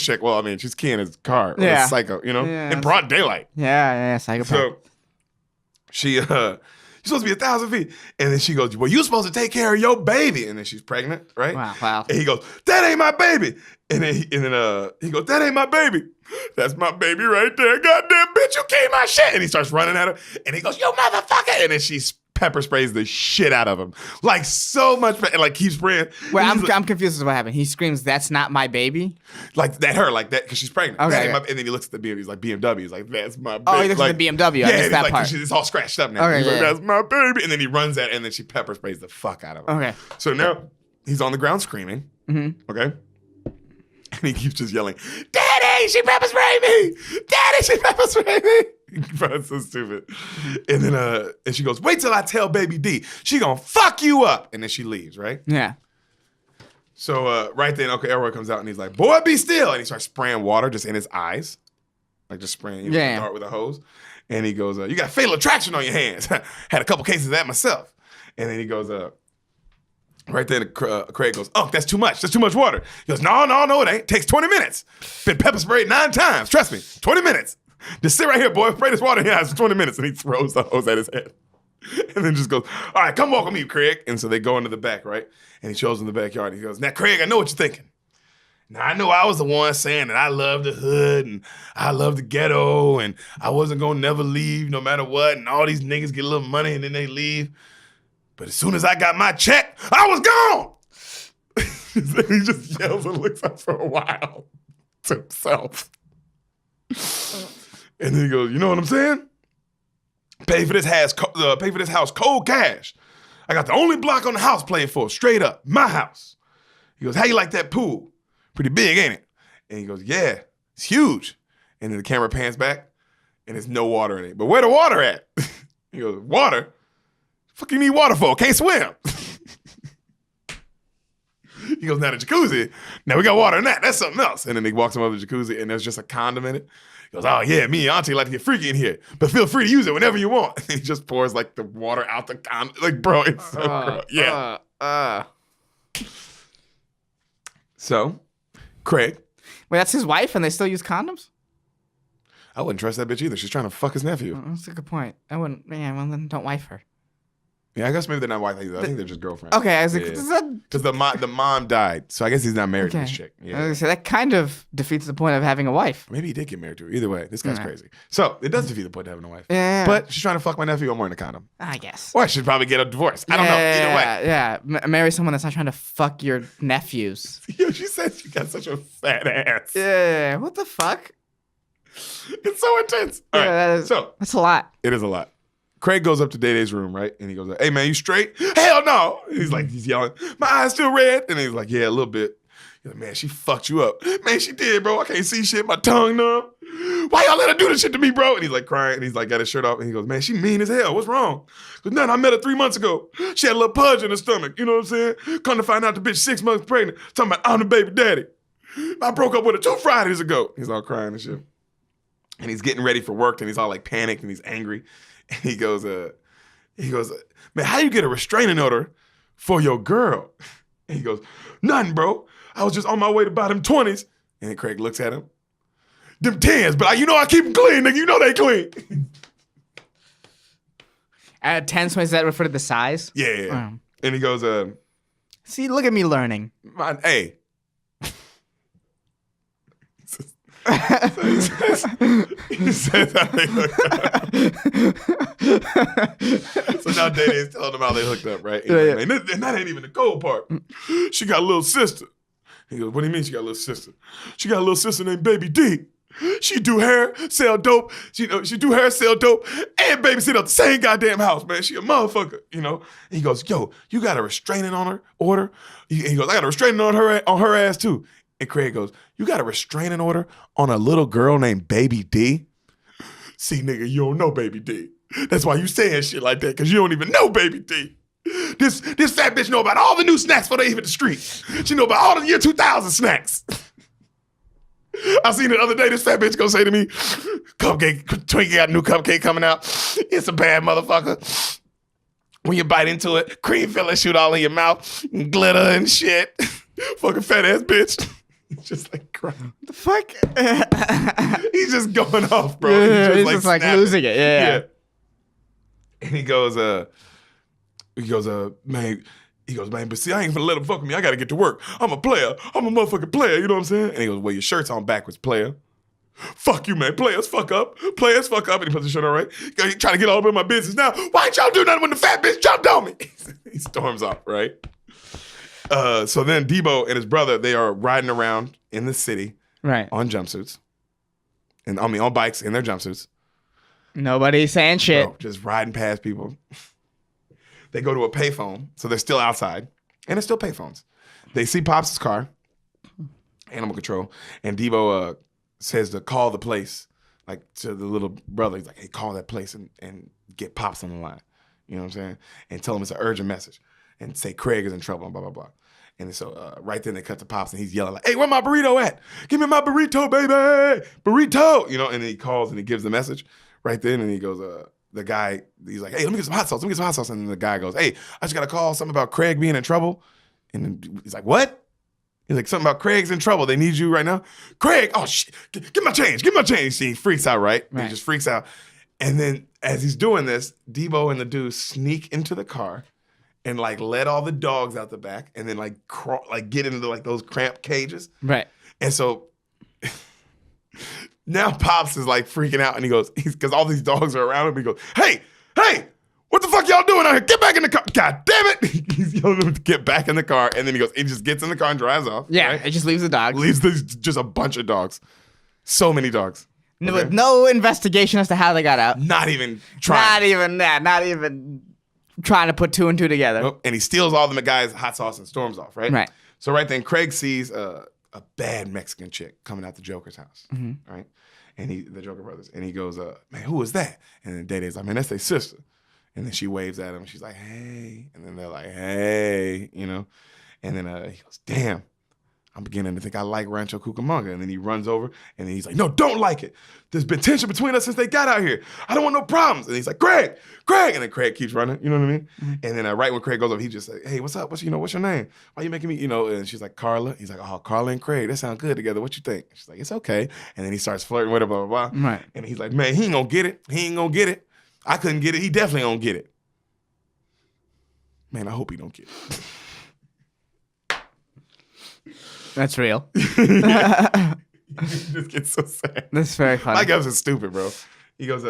chick, well, I mean, she's keying his car. Yeah. Psycho, you know? Yeah, in broad daylight. Yeah, psychopath. So she's supposed to be 1,000 feet. And then she goes, well, you're supposed to take care of your baby. And then she's pregnant, right? Wow. And he goes, that ain't my baby. And then he goes, that ain't my baby. That's my baby right there. Goddamn bitch, you keyed my shit. And he starts running at her. And he goes, you motherfucker. And then she pepper sprays the shit out of him. Like so much, and like keeps spraying. Wait, I'm confused as to what happened. He screams, that's not my baby? Like that, because she's pregnant. Okay. And then he looks at the BMW. He's like, BMW. He's like, that's my baby. Oh, he looks at the BMW. I missed that part. It's all scratched up now. Okay, he's like, that's my baby. And then he runs at it, and then she pepper sprays the fuck out of him. Okay. So now he's on the ground screaming. Mm-hmm. Okay. And he keeps just yelling, Daddy, she pepper sprayed me! Daddy, she pepper sprayed me! Bro, it's so stupid. And then and she goes, wait till I tell baby D. She gonna fuck you up. And then she leaves, right? Yeah. So right then, Uncle Elroy comes out and he's like, boy, be still. And he starts spraying water just in his eyes. Like just spraying dart with a hose. And he goes, you got fatal attraction on your hands. Had a couple cases of that myself. And then he goes, right then, Craig goes, oh, that's too much. That's too much water. He goes, no, it ain't. Takes 20 minutes. Been pepper sprayed 9 times. Trust me, 20 minutes. Just sit right here, boy. Spray this water in your eyes for 20 minutes. And he throws the hose at his head. And then just goes, all right, come walk with me, Craig. And so they go into the back, right? And he shows them the backyard. And he goes, now, Craig, I know what you're thinking. Now, I know I was the one saying that I love the hood and I love the ghetto and I wasn't going to never leave no matter what. And all these niggas get a little money and then they leave. But as soon as I got my check, I was gone. He just yells and looks up for a while to himself. And then he goes, you know what I'm saying? Pay for this house cold cash. I got the only block on the house playing for, straight up, my house. He goes, how you like that pool? Pretty big, ain't it? And he goes, yeah, it's huge. And then the camera pans back and there's no water in it. But where the water at? He goes, water? Fuck you need water for? Can't swim. He goes, now the jacuzzi. Now we got water in that. That's something else. And then he walks him over to the jacuzzi and there's just a condom in it. He goes, oh yeah, me and Auntie like to get freaky in here, but feel free to use it whenever you want. And he just pours like the water out the condom. Like, bro, it's so gross. Yeah. So, Craig. Wait, that's his wife and they still use condoms? I wouldn't trust that bitch either. She's trying to fuck his nephew. That's a good point. I wouldn't, well then don't wife her. Yeah, I guess maybe they're not wife either. I think they're just girlfriends. Okay, I was like, because the mom died, so I guess he's not married to this chick. Yeah, so that kind of defeats the point of having a wife. Maybe he did get married to her. Either way, this guy's crazy. So it does defeat the point of having a wife. Yeah, but she's trying to fuck my nephew. I'm wearing a condom. I guess. Or I should probably get a divorce. I don't know. Either way. Yeah, marry someone that's not trying to fuck your nephews. Yo, she said she got such a fat ass. Yeah, what the fuck? It's so intense. All right, that's a lot. It is a lot. Craig goes up to Day-Day's room, right? And he goes, hey, man, you straight? Hell no. He's yelling, my eyes still red? And he's like, yeah, a little bit. He's like, man, she fucked you up. Man, she did, bro. I can't see shit. My tongue numb. Why y'all let her do this shit to me, bro? And he's like crying. And he's like, got his shirt off. And he goes, man, she mean as hell. What's wrong? Because nothing. I met her 3 months ago. She had a little pudge in her stomach. You know what I'm saying? Come to find out the bitch 6 months pregnant. Talking about I'm the baby daddy. I broke up with her 2 Fridays ago. He's all crying and shit. And he's getting ready for work. And he's all like panicked and he's angry. And he goes, man, how you get a restraining order for your girl? And he goes, nothing, bro. I was just on my way to buy them 20s. And then Craig looks at him. Them 10s, but I keep them clean, nigga. You know they clean. 10s, does that refer to the size? Yeah. And he goes, see, look at me learning. Hey. He says how they hooked up. So now Day-Day's telling them how they hooked up, right? Like, man, and that ain't even the cold part. She got a little sister. He goes, what do you mean she got a little sister? She got a little sister named Baby D. She do hair, sell dope. She do hair, sell dope, and babysit at the same goddamn house, man. She a motherfucker, you know. And he goes, yo, you got a restraining order? He goes, I got a restraining order on her ass too. And Craig goes, you got a restraining order on a little girl named Baby D? See, nigga, you don't know Baby D. That's why you saying shit like that, because you don't even know Baby D. This fat bitch know about all the new snacks before they hit the street. She know about all the year 2000 snacks. I seen it the other day, this fat bitch gonna say to me, cupcake, Twinkie got a new cupcake coming out. It's a bad motherfucker. When you bite into it, cream filling shoot all in your mouth, glitter and shit. Fucking fat ass bitch. He's just like crying. The fuck? He's just going off, bro. Yeah, he's just like losing it. Yeah. And he goes, man, but see, I ain't gonna let him fuck with me. I gotta get to work. I'm a player. I'm a motherfucking player. You know what I'm saying? And he goes, well, your shirt's on backwards, player. Fuck you, man. Players fuck up. Players fuck up. And he puts his shirt on right. He's trying to get all up in my business now. Why ain't y'all do nothing when the fat bitch jumped on me? He storms off, right? So then Debo and his brother, they are riding around in the city, right, on jumpsuits, and on bikes in their jumpsuits. Nobody's saying shit. Bro, just riding past people. They go to a payphone, so they're still outside, and it's still payphones. They see Pops' car, animal control, and Debo says to call the place, like to the little brother. He's like, hey, call that place and get Pops on the line. You know what I'm saying? And tell him it's an urgent message. And say Craig is in trouble and blah, blah, blah. And so right then they cut to Pops and he's yelling like, hey, where my burrito at? Give me my burrito, baby. Burrito. You know, and then he calls and he gives the message right then. And he goes, the guy, he's like, hey, let me get some hot sauce. And then the guy goes, hey, I just got a call, something about Craig being in trouble. And then he's like, what? He's like, something about Craig's in trouble. They need you right now. Craig, oh, shit, give my change. See, he freaks out, right? He just freaks out. And then as he's doing this, Debo and the dude sneak into the car and like let all the dogs out the back and then like get into like those cramped cages. Right. And so now Pops is like freaking out and he goes, because all these dogs are around him, he goes, hey, what the fuck y'all doing out here? Get back in the car. God damn it. He's yelling them to get back in the car. And then he just gets in the car and drives off. Yeah, right? It just leaves the dogs. Just a bunch of dogs. So many dogs. Okay? With no investigation as to how they got out. Not even trying. Not even trying to put two and two together. Nope. And he steals all the guys' hot sauce and storms off, right? Right. So right then, Craig sees a bad Mexican chick coming out the Joker's house, right? And the Joker brothers. And he goes, man, who is that? And then Day-Day's like, man, that's their sister. And then she waves at him. She's like, hey. And then they're like, hey, you know. And then he goes, damn, I'm beginning to think I like Rancho Cucamonga. And then he runs over and then he's like, no, don't like it. There's been tension between us since they got out here. I don't want no problems. And he's like, Craig. And then Craig keeps running. You know what I mean? Mm-hmm. And then right when Craig goes up, he just like, hey, what's up? What's your name? Why you making me, And she's like, Carla. He's like, oh, Carla and Craig, that sound good together. What you think? She's like, it's okay. And then he starts flirting with her, blah, blah, blah. Right. And he's like, man, he ain't gonna get it. I couldn't get it. He definitely don't get it. Man, I hope he don't get it. That's real. He just gets so sad. That's very funny. Mike Epps is stupid, bro. He goes,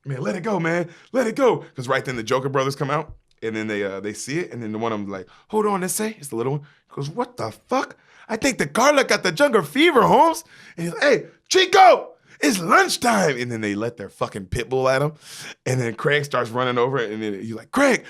man, let it go, man. Let it go. Because right then the Joker brothers come out, and then they see it, and then the one of them like, hold on, let's say. It's the little one. He goes, what the fuck? I think the Carla got the jungle fever, Holmes. And he's like, hey, Chico, it's lunchtime. And then they let their fucking pit bull at him. And then Craig starts running over it, and then he's like, Craig.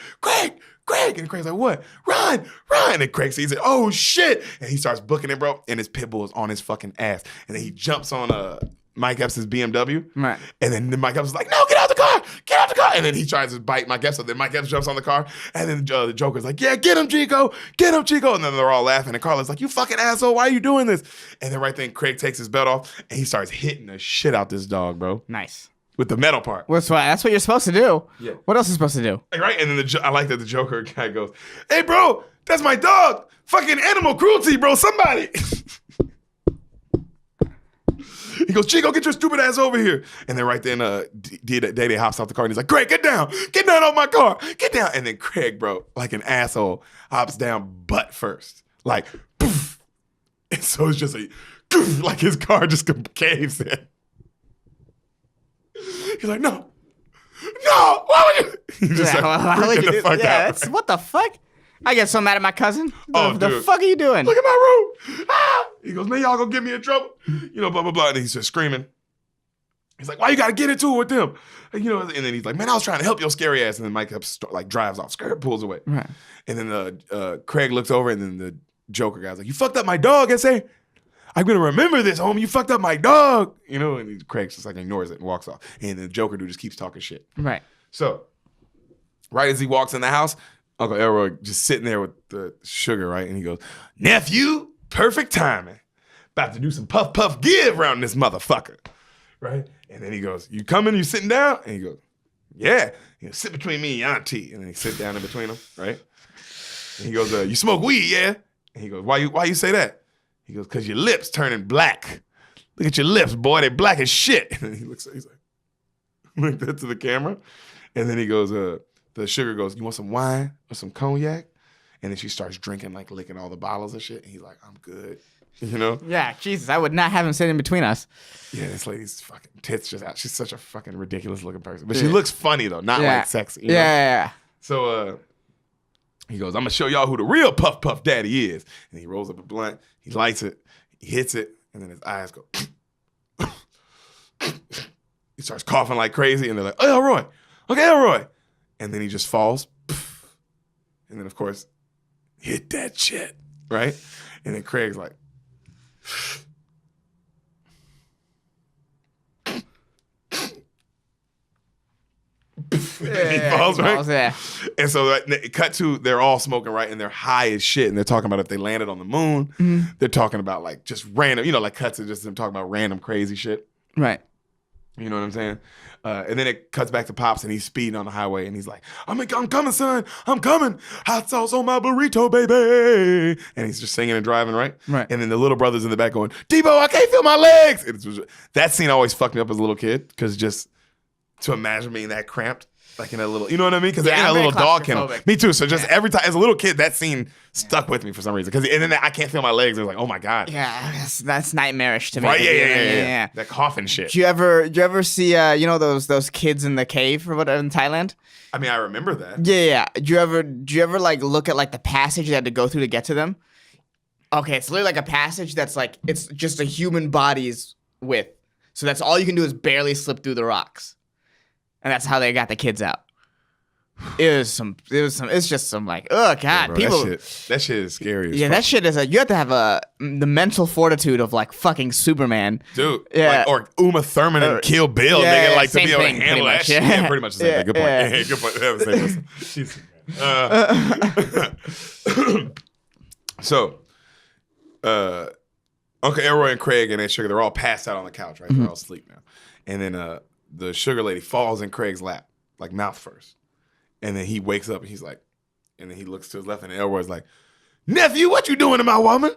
And Craig's like, what? Run. And Craig sees it. Oh, shit. And he starts booking it, bro. And his pit bull is on his fucking ass. And then he jumps on Mike Epps' BMW. Right. And then Mike Epps is like, no, get out the car. Get out the car. And then he tries to bite Mike Epps. So then Mike Epps jumps on the car. And then the Joker's like, yeah, get him, Chico. Get him, Chico. And then they're all laughing. And Carla's like, you fucking asshole. Why are you doing this? And then right then Craig takes his belt off. And he starts hitting the shit out this dog, bro. Nice. With the metal part. That's what you're supposed to do. Yeah. What else is supposed to do? Right? And then I like that the Joker guy goes, hey, bro, that's my dog. Fucking animal cruelty, bro. Somebody. He goes, Chico, get your stupid ass over here. And then right then, Day hops off the car and he's like, Craig, get down off my car. Get down. And then Craig, bro, like an asshole, hops down butt first. Like, poof. And so it's just like his car just caves in. He's like, no, why would you? He's just why would you do fuck out. What the fuck? I get so mad at my cousin. The fuck are you doing? Look at my room. Ah! He goes, man, y'all gonna get me in trouble. You know, blah, blah, blah. And he's just screaming. He's like, why you gotta get into it with them? And, you know, and then he's like, man, I was trying to help your scary ass. And then Mike Epps drives off, pulls away. Right. And then Craig looks over and then the Joker guy's like, you fucked up my dog, I say. I'm gonna remember this, homie. You fucked up my dog. You know, and Craig just like ignores it and walks off. And the Joker dude just keeps talking shit. Right. So, right as he walks in the house, Uncle Elroy just sitting there with the sugar, right? And he goes, nephew, perfect timing. About to do some puff, puff, give around this motherfucker, right? And then he goes, you coming? You sitting down? And he goes, yeah. He goes, sit between me and your auntie. And then he sit down in between them, right? And he goes, you smoke weed, yeah? And he goes, why you say that? He goes, because your lips turning black. Look at your lips, boy. They black as shit. And then he's like that to the camera. And then he goes, the sugar goes, you want some wine or some cognac? And then she starts drinking, like licking all the bottles and shit. And he's like, I'm good. You know? Yeah, Jesus, I would not have him sit in between us. Yeah, this lady's fucking tits just out. She's such a fucking ridiculous looking person. But she looks funny, though, not like sexy. You know? Yeah. So he goes, I'm going to show y'all who the real Puff Puff Daddy is. And he rolls up a blunt. He lights it. He hits it. And then his eyes go. He starts coughing like crazy. And they're like, oh, Elroy. Okay, Elroy. And then he just falls. And then, of course, hit that shit. Right? And then Craig's like, he falls, right? Yeah. And so cut to, they're all smoking, right? And they're high as shit. And they're talking about if they landed on the moon. They're talking about like just random, like cuts to just them talking about random crazy shit. Right. You know what I'm saying? And then it cuts back to Pops and he's speeding on the highway and he's like, I'm coming, son. I'm coming. Hot sauce on my burrito, baby. And he's just singing and driving, right? Right. And then the little brother's in the back going, Debo, I can't feel my legs. That scene always fucked me up as a little kid because just to imagine being that cramped. Like in a little, you know what I mean? Because they're in a little dog kennel. Me too. So just every time, as a little kid, that scene stuck with me for some reason. And then I can't feel my legs. It was like, oh my God. Yeah, that's nightmarish to me. Right? Yeah. That coughing shit. Do you ever see, those kids in the cave or whatever in Thailand? I mean, I remember that. Yeah. Do you ever like look at like the passage you had to go through to get to them? Okay, it's literally like a passage that's like, it's just a human body's width. So that's all you can do is barely slip through the rocks. And that's how they got the kids out. It's just some like, oh God, yeah, bro, people. That shit is scary. Yeah, that shit is you have to have the mental fortitude of like fucking Superman. Dude. Yeah. Like, or Uma Thurman and Kill Bill, yeah, nigga, like to same be able to thing, handle that much, shit. yeah. Yeah, pretty much the same thing. Good point. Yeah. Good point. So, Uncle Elroy and Craig and that sugar, they're all passed out on the couch, right? They're all asleep now. And then the sugar lady falls in Craig's lap, like mouth first. And then he wakes up and he's like, and then he looks to his left and Elroy's like, nephew, what you doing to my woman?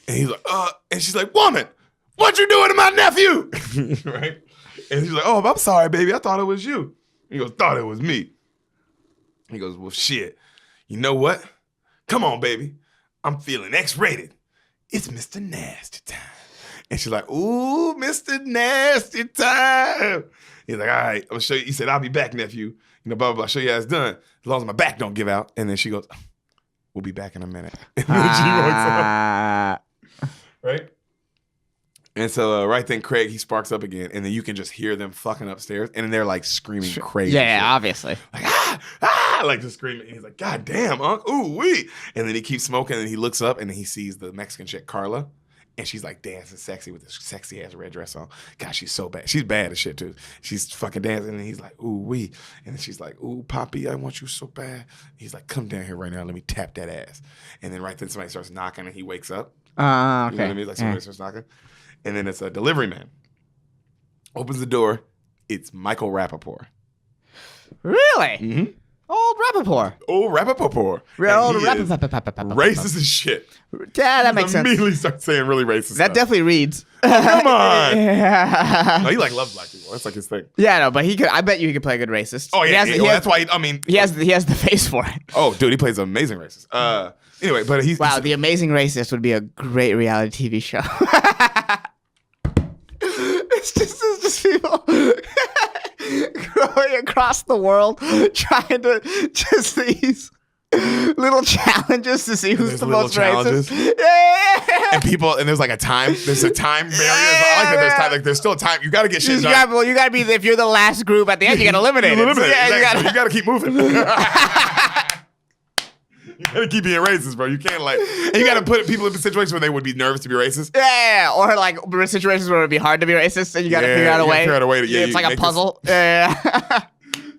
And he's like, and she's like, woman, what you doing to my nephew? Right? And she's like, oh, I'm sorry, baby. I thought it was you. He goes, thought it was me. He goes, well, shit. You know what? Come on, baby. I'm feeling X-rated. It's Mr. Nasty time. And she's like, ooh, Mr. Nasty time. He's like, all right, I'm going to show you. He said, I'll be back, nephew. You know, blah, blah, blah. Show you how it's done. As long as my back don't give out. And then she goes, we'll be back in a minute. And then she walks up. Right? And so right then, Craig, he sparks up again. And then you can just hear them fucking upstairs. And then they're like screaming crazy. Yeah, shit. obviously. Like, like just screaming. And he's like, God damn, Unc. Ooh, wee. And then he keeps smoking. And he looks up and then he sees the Mexican chick, Carla. And she's like dancing sexy with this sexy ass red dress on. God, she's so bad. She's bad as shit too. She's fucking dancing. And he's like, ooh, wee. And then she's like, ooh, Poppy, I want you so bad. He's like, come down here right now. Let me tap that ass. And then right then somebody starts knocking and he wakes up. Okay. You know what I mean? Like somebody starts knocking. And then it's a delivery man. Opens the door. It's Michael Rappaport. Really? Mm-hmm. Old Rappaport. Old Rappaport. Old Rappaport. Racist as shit. Yeah, that makes sense. Immediately starts saying really racist That stuff. definitely reads. Oh, come on. Yeah. No, he like loves black people. That's like his thing. Yeah, no, but he could. I bet you he could play a good racist. Oh yeah, that's why. He has the face for it. Oh, dude, he plays an amazing racist. Anyway, but he's wow. The Amazing Racist would be a great reality TV show. It's just people growing across the world trying to just these little challenges to see who's the most racist. Yeah. And people, and there's like a time barrier. I like that there's time. Like there's still a time. You got to get shit done. You got to be, if you're the last group at the end, you got to eliminate it. Yeah, exactly. You got to keep moving. You gotta keep being racist, bro. You can't and you gotta put people in situations where they would be nervous to be racist. Yeah, or like situations where it would be hard to be racist, and you gotta figure out a way. Figure out a way to, it's like a puzzle. Yeah.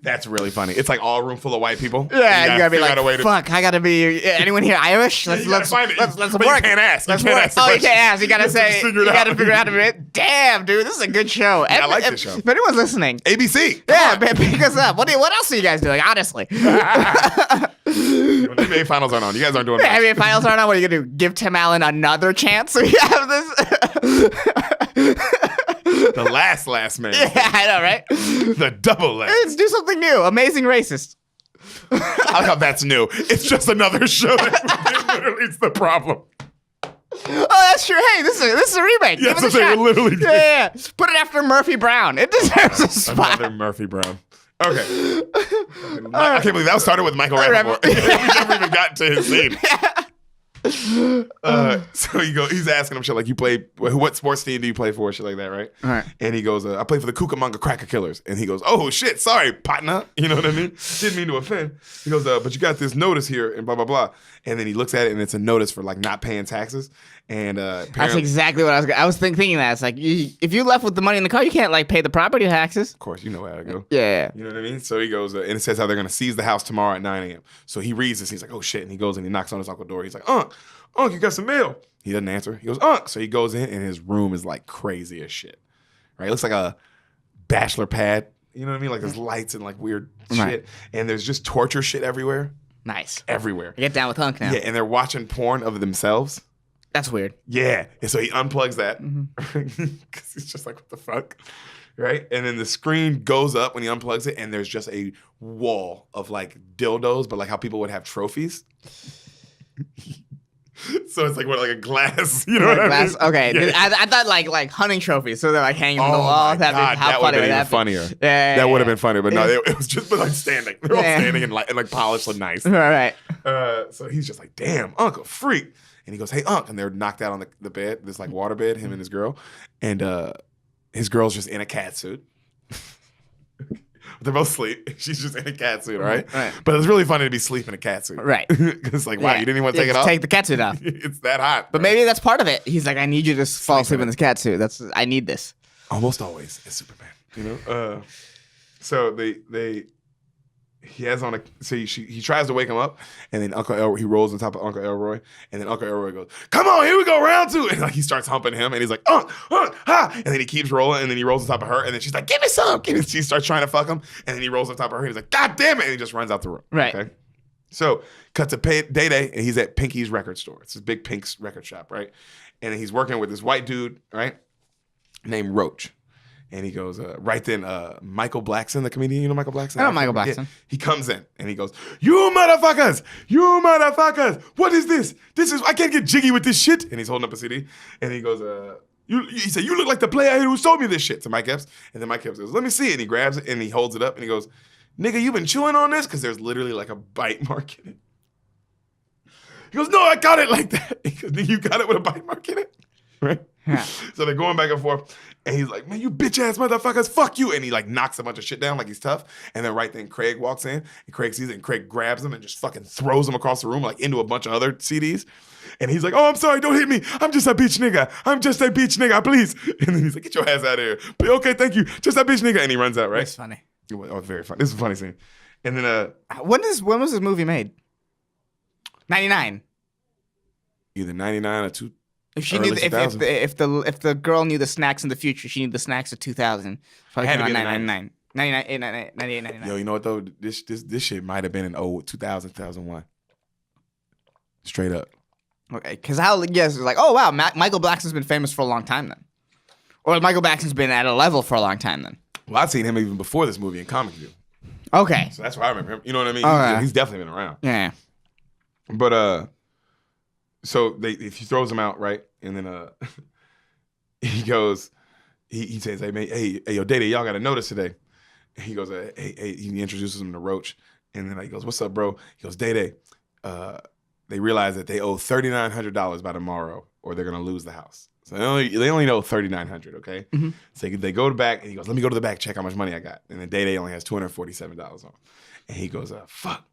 That's really funny. It's like all a room full of white people. Yeah, you gotta be like, fuck, I gotta be. Anyone here Irish? Let's find it. Let's but work. You can't ask. You can't ask. You gotta say. You gotta figure out a bit. Damn, dude, this is a good show. I like this show. If anyone's listening, ABC. Yeah, pick us up. What else are you guys doing? Honestly. When the NBA finals aren't on, you guys aren't doing much. NBA finals aren't on. What are you gonna do? Give Tim Allen another chance? So we have this. The last man. Yeah, I know, right? The double last. Let's do something new. Amazing Racist. I like how that's new. It's just another show. Literally, it's the problem. Oh, that's true. Hey, this is a remake. Yeah, Give it a they shot. literally did. Yeah. Put it after Murphy Brown. It deserves a spot. Another Murphy Brown. Okay. I can't believe that started with Michael Rappaport. We never even got to his scene. So he's asking him shit like, you play, what sports team do you play for? Shit like that, right? All right. And he goes, I play for the Cucamonga Cracker Killers. And he goes, oh shit, sorry, partner. You know what I mean? Didn't mean to offend. He goes, but you got this notice here and blah, blah, blah. And then he looks at it and it's a notice for like not paying taxes. And that's exactly what I was thinking that. It's like, if you left with the money in the car, you can't like pay the property taxes. Of course, you know how to go. Yeah. You know what I mean? So he goes, and it says how they're going to seize the house tomorrow at 9 a.m. So he reads this. He's like, oh shit. And he goes and he knocks on his uncle's door. He's like, Unc, you got some mail. He doesn't answer. He goes, Unc. So he goes in and his room is like crazy as shit. Right? It looks like a bachelor pad. You know what I mean? Like there's lights and like weird shit. And there's just torture shit everywhere. Nice. Everywhere. Get down with Hunk now. Yeah, and they're watching porn of themselves. That's weird. Yeah. And so he unplugs that. Because he's just like, what the fuck? Right? And then the screen goes up when he unplugs it, and there's just a wall of like dildos, but like how people would have trophies. So it's like like a glass, you know what I mean? Okay, yeah. I thought like hunting trophies, so they're like hanging on the wall. That would have been even funnier. Yeah, that would have been funnier, but no, it was just like standing. They're all standing and like polished and nice. All right. So he's just like, damn, Uncle, freak. And he goes, hey, Unc. And they're knocked out on the bed, this like water bed, him and his girl. And his girl's just in a cat suit. They're both asleep. She's just in a cat suit, right? But it's really funny to be sleeping in a cat suit. Right. Because like, wow, you didn't even want to take it off? Take the cat suit off. It's that hot. But maybe that's part of it. He's like, I need you to fall asleep in this cat suit. I need this. Almost always it's Superman, you know? So he tries to wake him up, and then he rolls on top of Uncle Elroy, and then Uncle Elroy goes, come on, here we go, round two. And like he starts humping him, and he's like, ha. And then he keeps rolling, and then he rolls on top of her, and then she's like, give me some. She starts trying to fuck him, and then he rolls on top of her, and he's like, God damn it. And he just runs out the room. Right. Okay. So cut to Day, and he's at Pinky's record store. It's his big Pink's record shop, right? And he's working with this white dude, right, named Roach. And he goes, right then, Michael Blackson, the comedian, you know Michael Blackson? I know Michael Blackson. Yeah. He comes in and he goes, you motherfuckers, what is this? I can't get jiggy with this shit. And he's holding up a CD and he goes, he said, you look like the player who sold me this shit to Mike Epps. And then Mike Epps goes, let me see it. And he grabs it and he holds it up and he goes, nigga, you been chewing on this? Because there's literally like a bite mark in it. He goes, no, I got it like that. He goes, you got it with a bite mark in it? Right? Yeah. So they're going back and forth. And he's like, man, you bitch ass motherfuckers, fuck you. And he like knocks a bunch of shit down like he's tough. And then right then Craig walks in and Craig sees it and Craig grabs him and just fucking throws him across the room like into a bunch of other CDs. And he's like, oh, I'm sorry, don't hit me. I'm just a bitch nigga, please. And then he's like, get your ass out of here. But, okay, thank you. Just a bitch nigga. And he runs out, right? That's funny. Oh, very funny. This is a funny scene. And then when was this movie made? 99. Either 99 or 2. If she knew, if the girl knew the snacks in the future, she knew the snacks of 2000. Probably had to be 99. 98. Yo, you know what though? This shit might have been in 2000, 2001. Straight up. Okay, because it's like, oh wow, Michael Blackson's been famous for a long time then, or Michael Blackson's been at a level for a long time then. Well, I'd seen him even before this movie in Comic View. Okay, so that's why I remember him. You know what I mean? He's definitely been around. Yeah. But so if he throws him out, right, and then he goes, he says, hey, yo, Day-Day, y'all got to notice today. And he goes, hey, he introduces him to Roach, and then he goes, what's up, bro? He goes, Day-Day, they realize that they owe $3,900 by tomorrow, or they're gonna lose the house. So they only know $3,900, okay? Mm-hmm. So they go to the back, and he goes, let me go to the back, check how much money I got. And then Day-Day only has $247 on. And he goes, fuck.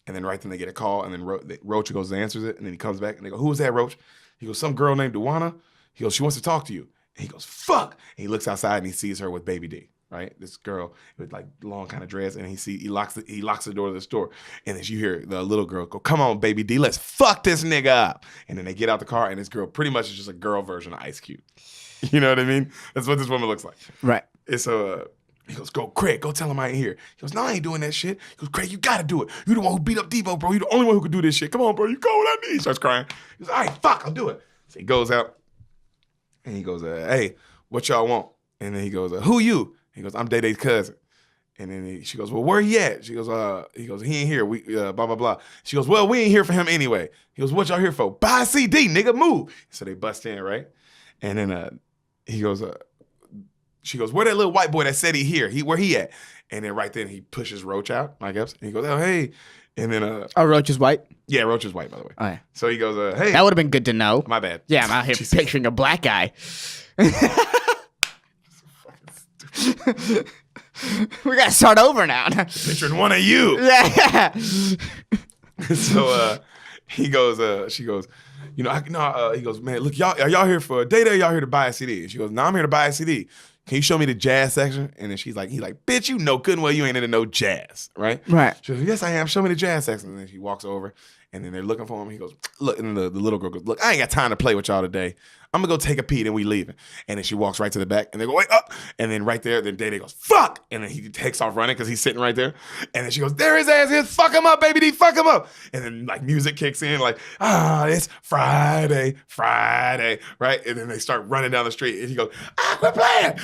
And then right then they get a call, and then Roach goes and answers it, and then he comes back, and they go, who was that, Roach? He goes, some girl named Duana. He goes, she wants to talk to you. And he goes, fuck. And he looks outside, and he sees her with Baby D, right? This girl with like long kind of dress, and he locks the door to the store. And then you hear the little girl go, come on, Baby D, let's fuck this nigga up. And then they get out the car, and this girl pretty much is just a girl version of Ice Cube. You know what I mean? That's what this woman looks like. Right. And so he goes, go, Craig, go tell him I ain't here. He goes, no, I ain't doing that shit. He goes, Craig, you gotta do it. You the one who beat up Devo, bro. You the only one who could do this shit. Come on, bro. You go what I need. He starts crying. He goes, all right, fuck, I'll do it. So he goes out, and he goes, hey, what y'all want? And then he goes, who you? He goes, I'm Day-Day's cousin. And then she goes, well, where he at? She goes, he goes, he ain't here. We blah, blah, blah. She goes, well, we ain't here for him anyway. He goes, what y'all here for? Buy a CD, nigga, move. So they bust in, right? And then he goes, she goes, where that little white boy that said he here? Where he at? And then right then he pushes Roach out, I guess. And he goes, oh, hey. And then Roach is white? Yeah, Roach is white, by the way. Oh, yeah. So he goes, hey. That would have been good to know. My bad. Yeah, I'm out here picturing a black guy. We gotta start over now. Picturing one of you. Yeah. So he goes, she goes, you know, he goes, man, look, are y'all here for a date or y'all here to buy a CD? And she goes, no, I'm here to buy a CD. Can you show me the jazz section? And then he's like, bitch, you know good and well you ain't into no jazz, right? Right. She goes, yes, I am. Show me the jazz section. And then she walks over, and then they're looking for him. He goes, look, and the little girl goes, look, I ain't got time to play with y'all today. I'm gonna go take a pee, and we leaving. And then she walks right to the back, and they go, wait, up. And then right there, then Day-Day goes, fuck. And then he takes off running because he's sitting right there. And then she goes, there his ass is. Fuck him up, baby D. Fuck him up. And then like music kicks in, like, it's Friday, right? And then they start running down the street, and he goes, quit playing.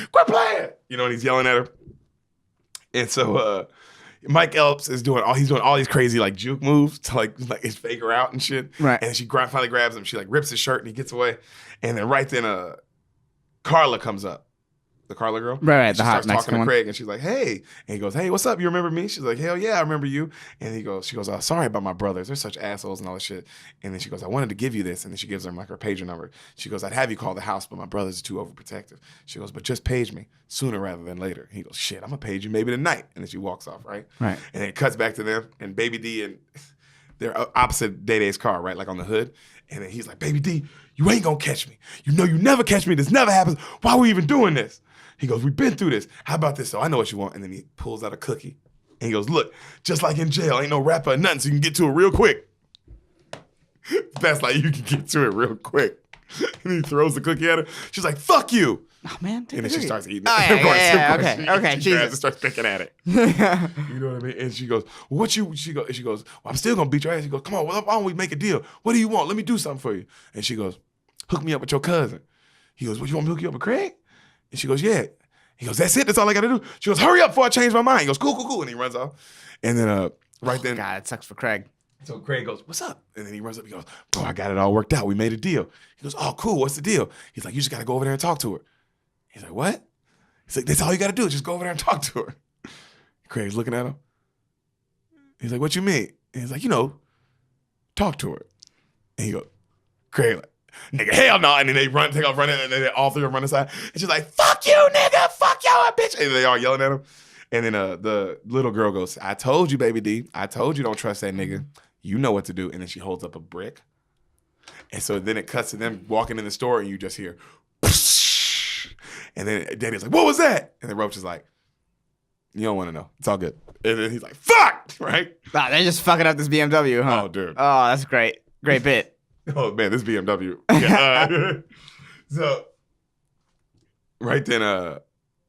You know, and he's yelling at her. And so Mike Epps is doing all these crazy like juke moves to like fake her out and shit. Right. And she finally grabs him. She like rips his shirt and he gets away. And then right then Carla comes up. The Carla girl. Right. She starts talking to Craig and she's like, hey. And he goes, hey, what's up? You remember me? She's like, hell yeah, I remember you. And she goes, oh, sorry about my brothers. They're such assholes and all this shit. And then she goes, I wanted to give you this. And then she gives him like her pager number. She goes, I'd have you call the house, but my brothers are too overprotective. She goes, but just page me sooner rather than later. He goes, shit, I'm gonna page you maybe tonight. And then she walks off, right? Right. And then it cuts back to them and Baby D and they're opposite Day-Day's car, right? Like on the hood. And then he's like, Baby D, you ain't gonna catch me. You know you never catch me. This never happens. Why are we even doing this? He goes, we've been through this. How about this? So I know what you want. And then he pulls out a cookie. And he goes, look, just like in jail, ain't no wrapper or nothing, so you can get to it real quick. That's like you can get to it real quick. And he throws the cookie at her. She's like, fuck you. Oh, man. And then she starts eating it. Oh, yeah, okay. She grabs and starts picking at it. You know what I mean? And she goes, she goes, well, I'm still going to beat your ass. He goes, come on, why don't we make a deal? What do you want? Let me do something for you. And she goes, hook me up with your cousin. He goes, what, you want me to hook you up with Craig? And she goes, yeah. He goes, that's it. That's all I got to do. She goes, hurry up before I change my mind. He goes, cool. And he runs off. And then right then. God, it sucks for Craig. So Craig goes, what's up? And then he runs up. He goes, bro, I got it all worked out. We made a deal. He goes, oh, cool. What's the deal? He's like, you just got to go over there and talk to her. He's like, what? He's like, that's all you got to do. Just go over there and talk to her. Craig's looking at him. He's like, what you mean? And he's like, talk to her. And he goes, Craig, like, nigga, hell no. And then they take off running, and then all three of them run aside. And she's like, fuck you, nigga. Fuck y'all, bitch. And they all yelling at him. And then the little girl goes, I told you, baby D. I told you don't trust that nigga. You know what to do. And then she holds up a brick. And so then it cuts to them walking in the store, and you just hear, and then Daddy's like, what was that? And then Roach is like, you don't want to know. It's all good. And then he's like, fuck, right? Wow, they're just fucking up this BMW, huh? Oh, dude. Oh, that's great. Great bit. Oh, man, this BMW. Yeah, so, right then,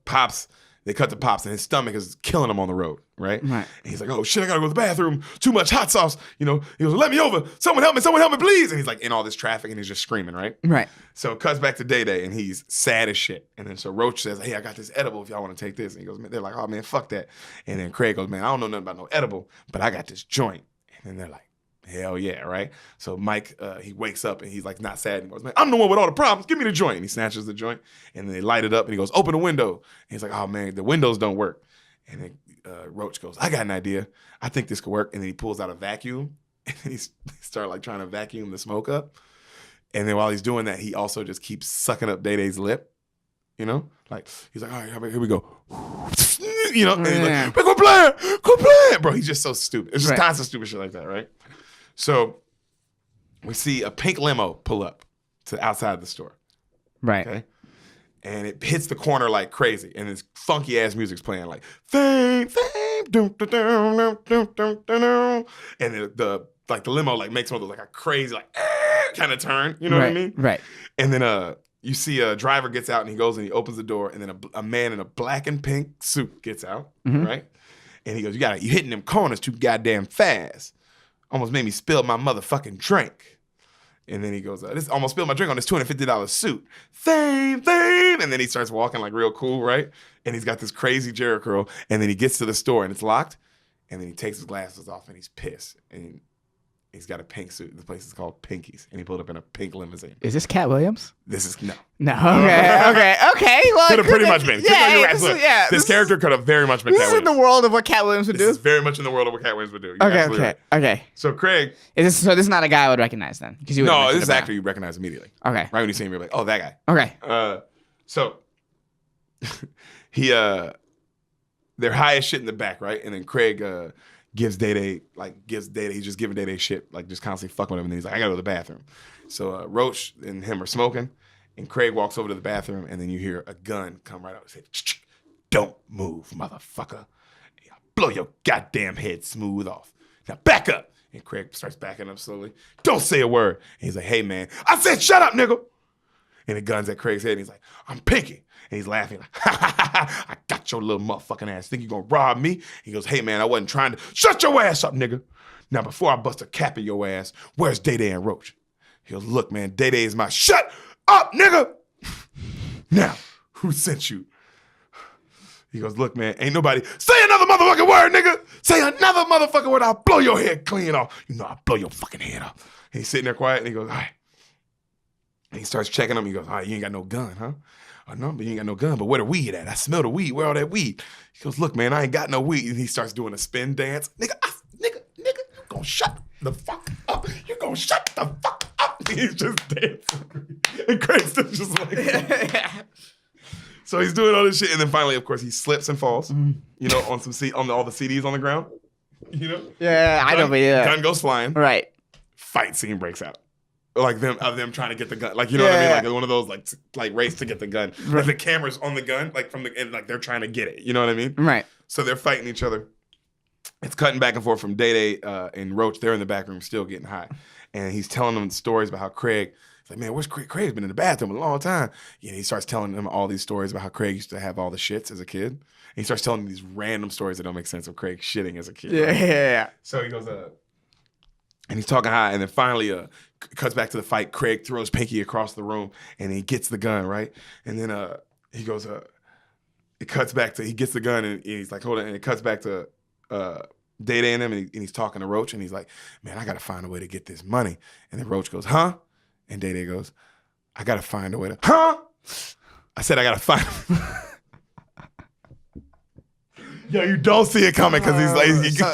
Pops, they cut to Pops, and his stomach is killing him on the road, right? And he's like, oh, shit, I got to go to the bathroom. Too much hot sauce. He goes, let me over. Someone help me, please. And he's like in all this traffic, and he's just screaming, right? Right. So it cuts back to Day, and he's sad as shit. And then so Roach says, hey, I got this edible if y'all want to take this. And he goes, they're like, oh, man, fuck that. And then Craig goes, man, I don't know nothing about no edible, but I got this joint. And then they're like, hell yeah, right? So Mike, he wakes up, and he's like not sad anymore. He's like, I'm the one with all the problems. Give me the joint. And he snatches the joint, and then they light it up, and he goes, open the window. And he's like, oh, man, the windows don't work. And then Roach goes, I got an idea. I think this could work. And then he pulls out a vacuum, and he starts like trying to vacuum the smoke up. And then while he's doing that, he also just keeps sucking up Day-Day's lip, Like, he's like, all right, here we go. And he's like, quit playing. Bro, he's just so stupid. It's just constant stupid shit like that, right? So we see a pink limo pull up to outside the store. Right. Okay. And it hits the corner like crazy. And this funky ass music's playing like fame, dum, dum, dum, dum, dum, dum. And the limo like makes one of those like a crazy like kind of turn. You know what I mean? Right. And then you see a driver gets out, and he goes and he opens the door, and then a man in a black and pink suit gets out, right? And he goes, you hitting them corners too goddamn fast. Almost made me spill my motherfucking drink. And then he goes, this almost spilled my drink on this $250 suit. Fame. And then he starts walking like real cool, right? And he's got this crazy Jericho curl. And then he gets to the store, and it's locked. And then he takes his glasses off, and he's pissed. And he's got a pink suit. The place is called Pinky's. And he pulled up in a pink limousine. Is this Cat Williams? This is, no. No, okay. Well, could have pretty much been. Yeah, this character could have very much been Cat Williams. This is in the world of what Cat Williams would do? This is very much in the world of what Cat Williams would do. Okay. So Craig. This is not a guy I would recognize then? No, this is actor you recognize immediately. Okay. Right when you see him, you're like, oh, that guy. Okay. So they're high as shit in the back, right? And then Craig gives Day-Day, he's just giving Day-Day shit, like just constantly fucking with him. And then he's like, I gotta go to the bathroom. So Roach and him are smoking, and Craig walks over to the bathroom, and then you hear a gun come right out and say, don't move, motherfucker. I'll blow your goddamn head smooth off. Now back up. And Craig starts backing up slowly. Don't say a word. And he's like, hey, man, I said shut up, nigga. And the gun's at Craig's head, and he's like, I'm Pinky. And he's laughing like, I got your little motherfucking ass. Think you gonna rob me? He goes, hey, man, I wasn't trying to. Shut your ass up, nigga. Now, before I bust a cap in your ass, where's Day-Day and Roach? He goes, look, man, Day-Day is my shut up, nigga. Now, who sent you? He goes, look, man, ain't nobody. Say another motherfucking word, nigga. Say another motherfucking word. I'll blow your head clean off. I'll blow your fucking head off. And he's sitting there quiet, and he goes, all right. And he starts checking him. He goes, all right, you ain't got no gun, huh? Oh, no, but you ain't got no gun. But where the weed at? I smell the weed. Where all that weed? He goes, look, man, I ain't got no weed. And he starts doing a spin dance. Nigga, you gonna shut the fuck up. You gonna shut the fuck up. He's just dancing. And Craig's just like, so he's doing all this shit. And then finally, of course, he slips and falls, on all the CDs on the ground, Yeah, I know, but yeah. Gun goes flying. Right. Fight scene breaks out. Like them trying to get the gun, like what I mean, like one of those like race to get the gun. Right. Like the camera's on the gun, like from the and like they're trying to get it. You know what I mean? Right. So they're fighting each other. It's cutting back and forth from Day-Day and Roach. They're in the back room still getting high, and he's telling them stories about how Craig. He's like, man, where's Craig? Craig's been in the bathroom a long time. Yeah, he starts telling them all these stories about how Craig used to have all the shits as a kid. And he starts telling them these random stories that don't make sense of Craig shitting as a kid. Yeah, right? yeah. So he goes, and he's talking high, and then finally, cuts back to the fight. Craig throws Pinky across the room, and he gets the gun, right? And then he goes, it cuts back to, he gets the gun and he's like, hold on. And it cuts back to Day Day and him, and he's talking to Roach, and he's like, man, I got to find a way to get this money. And then Roach goes, huh? And Day Day goes, I got to find a way to, huh? I said, I got to find Yo, you don't see it coming because he's like,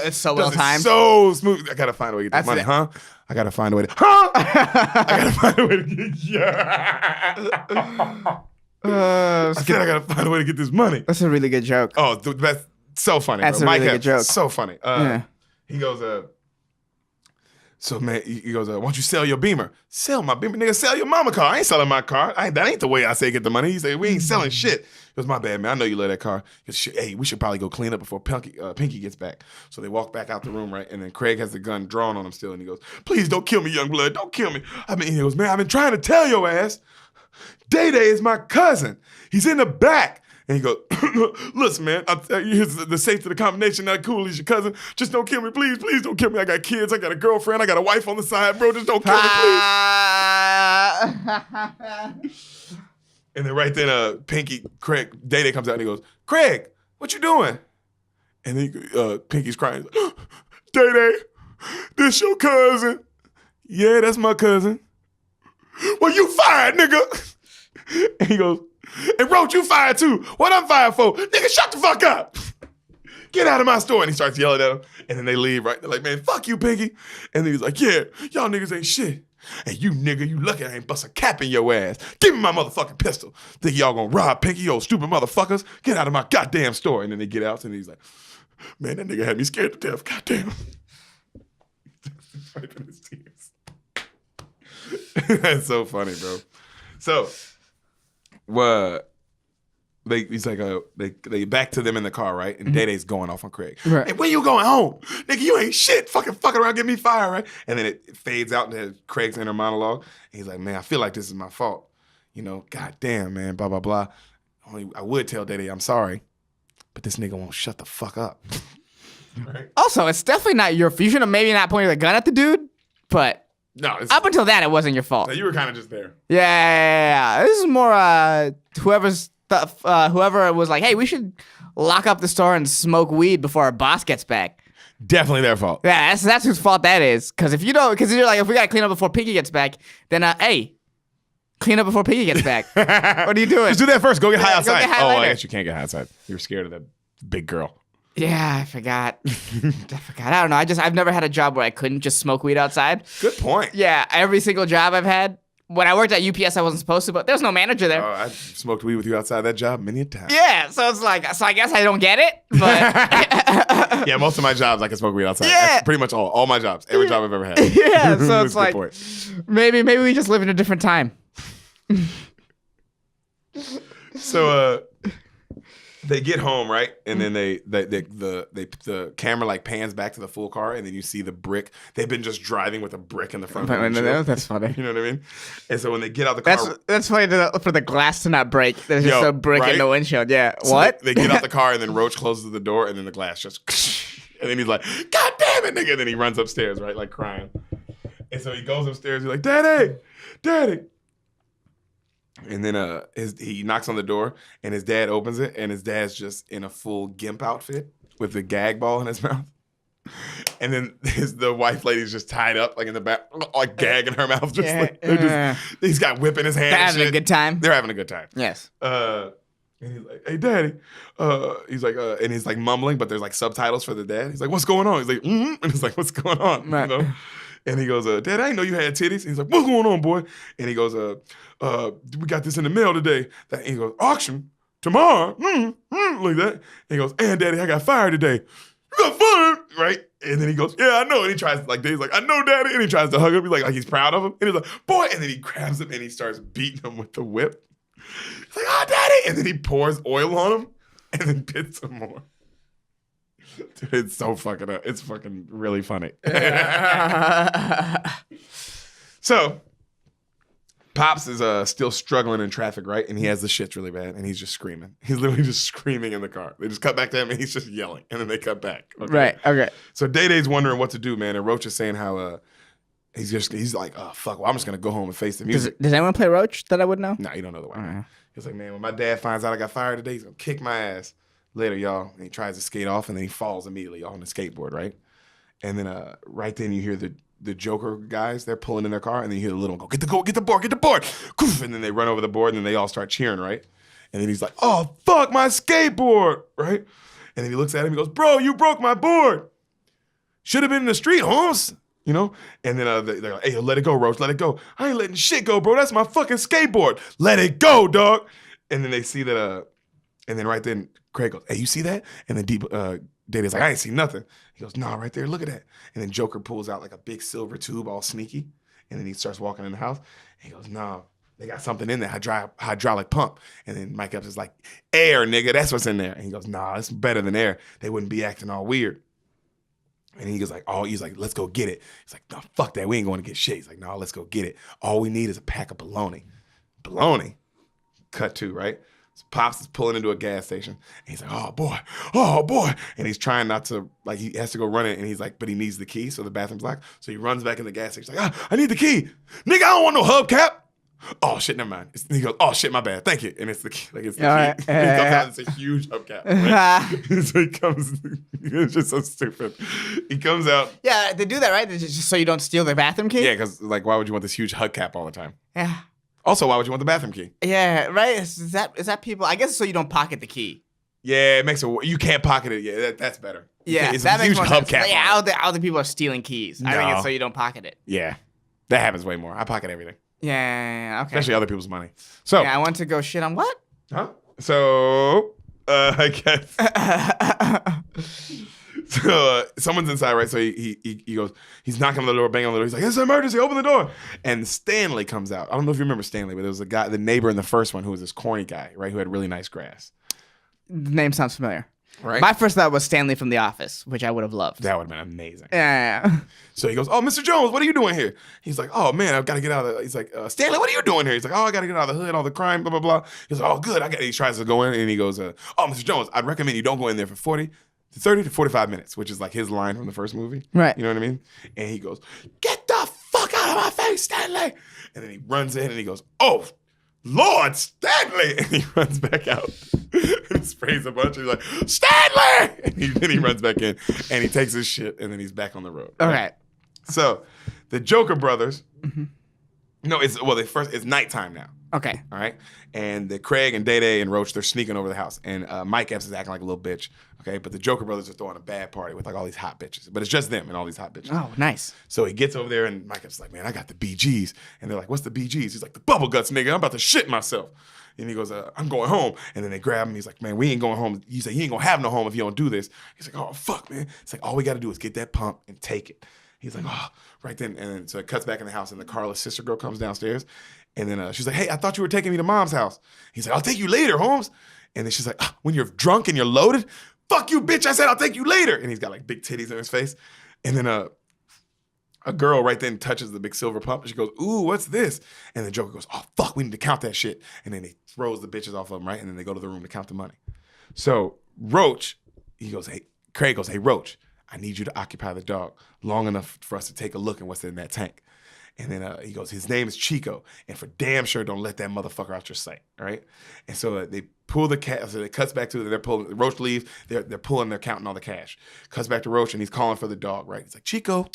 it's so well timed. So smooth. I got to find a way to get this money, huh? I got to find a way to, huh? I got to find a way to get, I said, I got to find a way to get this money. That's a really good joke. Oh, that's so funny. That's bro. a really good joke. So funny. He goes, so man, he goes, why don't you sell your Beamer? Sell my Beamer? Nigga, sell your mama car. I ain't selling my car. That ain't the way I say get the money. He said, we ain't selling shit. It was my bad, man. I know you love that car. Hey, we should probably go clean up before Pinky gets back. So they walk back out the room, right? And then Craig has the gun drawn on him still. And he goes, please don't kill me, young blood. Don't kill me. He goes, man, I've been trying to tell your ass. Day Day is my cousin. He's in the back. And he goes, listen, man, here's the safe to the combination. Not cool. He's your cousin. Just don't kill me. Please, please don't kill me. I got kids. I got a girlfriend. I got a wife on the side, bro. Just don't kill me, please. And then right then, Craig, Day Day comes out and he goes, Craig, what you doing? And then Pinky's crying. Day Day, this your cousin? Yeah, that's my cousin. Well, you fired, nigga. And he goes, and Roach, you fired too. What I'm fired for? Nigga, shut the fuck up. Get out of my store. And he starts yelling at him. And then they leave, right? They're like, man, fuck you, Pinky. And then he's like, yeah, y'all niggas ain't shit. And you nigga, you lucky I ain't bust a cap in your ass. Give me my motherfucking pistol. Think y'all gonna rob Pinky, you old stupid motherfuckers? Get out of my goddamn store. And then they get out and he's like, man, that nigga had me scared to death. Goddamn. Wiping his tears. That's so funny, bro. So, he's like, they back to them in the car, right? And Day Day's going off on Craig. Right. Hey, when you going home? Nigga, you ain't shit. Fucking around, get me fired, right? And then it fades out into Craig's inner monologue. And he's like, man, I feel like this is my fault. You know, goddamn, man, blah, blah, blah. I would tell Day Day I'm sorry, but this nigga won't shut the fuck up. Right? Also, it's definitely not your fault. You should have maybe not pointed the gun at the dude, but no, up until that, it wasn't your fault. No, you were kind of just there. Yeah. This is more whoever was like, hey, we should lock up the store and smoke weed before our boss gets back. Definitely their fault. Yeah, that's whose fault that is. Because if you don't, because you're like, if we gotta clean up before Pinky gets back, then hey, clean up before Pinky gets back. What are you doing? Just do that first. Go get high outside. Get high later. I guess you can't get high outside. You're scared of that big girl. Yeah, I forgot. I don't know. I've never had a job where I couldn't just smoke weed outside. Good point. Yeah, every single job I've had. When I worked at UPS, I wasn't supposed to, but there was no manager there. I smoked weed with you outside that job many a time. Yeah, so it's like, I guess I don't get it, but... Yeah, most of my jobs I can smoke weed outside. Yeah. That's pretty much all my jobs. Every job I've ever had. Yeah, so it's like, maybe we just live in a different time. So, they get home, right? And then the camera like pans back to the full car, and then you see the brick. They've been just driving with a brick in the front. That's funny. You know what I mean? And so when they get out the car, that's funny for the glass to not break. There's just a brick in the windshield. Yeah. So what? They get out the car, and then Roach closes the door, and then the glass just, and then he's like, "God damn it, nigga!" And then he runs upstairs, right, like crying. And so he goes upstairs. He's like, "Daddy." And then he knocks on the door, and his dad opens it, and his dad's just in a full gimp outfit with the gag ball in his mouth. And then the wife lady's just tied up, like in the back, like gag in her mouth. He's got whip in his hand. They're having a good time. They're having a good time. Yes. And he's like, "Hey, Daddy." He's like, and he's like mumbling, but there's like subtitles for the dad. He's like, "What's going on?" He's like, And he's like, "What's going on?" Right. You know? And he goes, "Dad, I didn't know you had titties." And he's like, "What's going on, boy?" And he goes, "We got this in the mail today." And he goes, "Auction tomorrow?" Like that. And he goes, "And Daddy, I got fired today." "You got fired?" Right? And then he goes, "Yeah, I know." And he tries, like, he's like, "I know, Daddy." And he tries to hug him. He's like he's proud of him. And he's like, "Boy." And then he grabs him and he starts beating him with the whip. He's like, "Oh, Daddy." And then he pours oil on him and then pits him more. Dude, it's so fucking up. It's fucking really funny. So, Pops is still struggling in traffic, right? And he has the shits really bad, and he's just screaming. He's literally just screaming in the car. They just cut back to him, and he's just yelling, and then they cut back. Okay? Right. Okay. So Day Day's wondering what to do, man, and Roach is saying how he's like, "Oh fuck, well I'm just gonna go home and face the music." Does anyone play Roach that I would know? No, you don't know the white guy. He's like, man, when my dad finds out I got fired today, he's going to kick my ass. Later, y'all. And he tries to skate off, and then he falls immediately on the skateboard, right? And then right then you hear the Joker guys, they're pulling in their car, and then you hear the little one go, get the board. And then they run over the board, and then they all start cheering, right? And then he's like, oh, fuck, my skateboard, right? And then he looks at him, he goes, bro, you broke my board. Should have been in the street, Holmes. You know? And then they're like, hey, let it go, Roach, let it go. I ain't letting shit go, bro. That's my fucking skateboard. Let it go, dog. And then they see that, and then right then, Craig goes, hey, you see that? And then Data's like, I ain't see nothing. He goes, nah, right there, look at that. And then Joker pulls out like a big silver tube, all sneaky. And then he starts walking in the house. And he goes, nah, they got something in there, hydraulic pump. And then Mike Epps is like, air, nigga, that's what's in there. And he goes, nah, it's better than air. They wouldn't be acting all weird. And he goes like, let's go get it. He's like, no, fuck that, we ain't going to get shit. He's like, no, let's go get it. All we need is a pack of bologna. Bologna. Cut to, right? So Pops is pulling into a gas station, and he's like, oh boy. And he's trying not to, like, he has to go run it, and he's like, but he needs the key, so the bathroom's locked. So he runs back in the gas station. He's like, I need the key. Nigga, I don't want no hubcap. Oh shit, never mind. He goes, oh shit, my bad, thank you. And it's the key, it's the key. Right. He comes out, it's a huge hubcap. Right? So he comes, it's just so stupid. He comes out. Yeah, they do that, right? Just so you don't steal their bathroom key? Yeah, because, like, why would you want this huge hubcap all the time? Yeah. Also, why would you want the bathroom key? Yeah, right? Is that people? I guess so you don't pocket the key. Yeah, it makes it, you can't pocket it. Yeah, that's better. Yeah, it's that a makes huge more sense. hubcap. Yeah, I don't think people are stealing keys. No. I think it's so you don't pocket it. Yeah, that happens way more. I pocket everything. Yeah, okay. Especially other people's money. So yeah, I want to go shit on what? Huh? So I guess. So someone's inside, right? So he goes, he's knocking on the door, banging on the door. He's like, it's an emergency, open the door. And Stanley comes out. I don't know if you remember Stanley, but there was a guy, the neighbor in the first one, who was this corny guy, right? Who had really nice grass. The name sounds familiar. Right? My first thought was Stanley from The Office, which I would have loved. That would have been amazing. Yeah. So he goes, oh, Mr. Jones, what are you doing here? He's like, oh, man, I've got to get out of the... He's like, Stanley, what are you doing here? He's like, oh, I got to get out of the hood, all the crime, blah, blah, blah. He's like, oh, good. He tries to go in, and he goes, oh, Mr. Jones, I'd recommend you don't go in there for 30 to 45 minutes, which is like his line from the first movie. Right. You know what I mean? And he goes, get the fuck out of my face, Stanley. And then he runs in, and he goes, oh, Lord, Stanley! And he runs back out and sprays a bunch. He's like, Stanley! And then he runs back in and he takes his shit and then he's back on the road. All right. So the Joker brothers, it's nighttime now. Okay. All right. And the Craig and Day and Roach, they're sneaking over the house. And Mike Epps is acting like a little bitch. Okay. But the Joker brothers are throwing a bad party with like all these hot bitches. But it's just them and all these hot bitches. Oh, nice. So he gets over there and Mike Epps is like, man, I got the BGs. And they're like, what's the BGs? He's like, the bubble guts, nigga. I'm about to shit myself. And he goes, I'm going home. And then they grab him. He's like, man, we ain't going home. He said, you ain't going to have no home if you don't do this. He's like, oh, fuck, man. It's like, all we got to do is get that pump and take it. He's like, oh, right then. And then so it cuts back in the house and the Carla's sister girl comes downstairs. And then she's like, hey, I thought you were taking me to mom's house. He's like, I'll take you later, Holmes. And then she's like, when you're drunk and you're loaded, fuck you, bitch. I said, I'll take you later. And he's got like big titties in his face. And then a girl right then touches the big silver pump. And she goes, ooh, what's this? And the Joker goes, oh, fuck, we need to count that shit. And then he throws the bitches off of him, right? And then they go to the room to count the money. So Roach, Craig goes, hey, Roach, I need you to occupy the dog long enough for us to take a look at what's in that tank. And then he goes, his name is Chico, and for damn sure don't let that motherfucker out your sight, right? And so they pull the cash, so it cuts back to, they're pulling, Roach leaves, they're pulling, they're counting all the cash. Cuts back to Roach, and he's calling for the dog, right? He's like, Chico,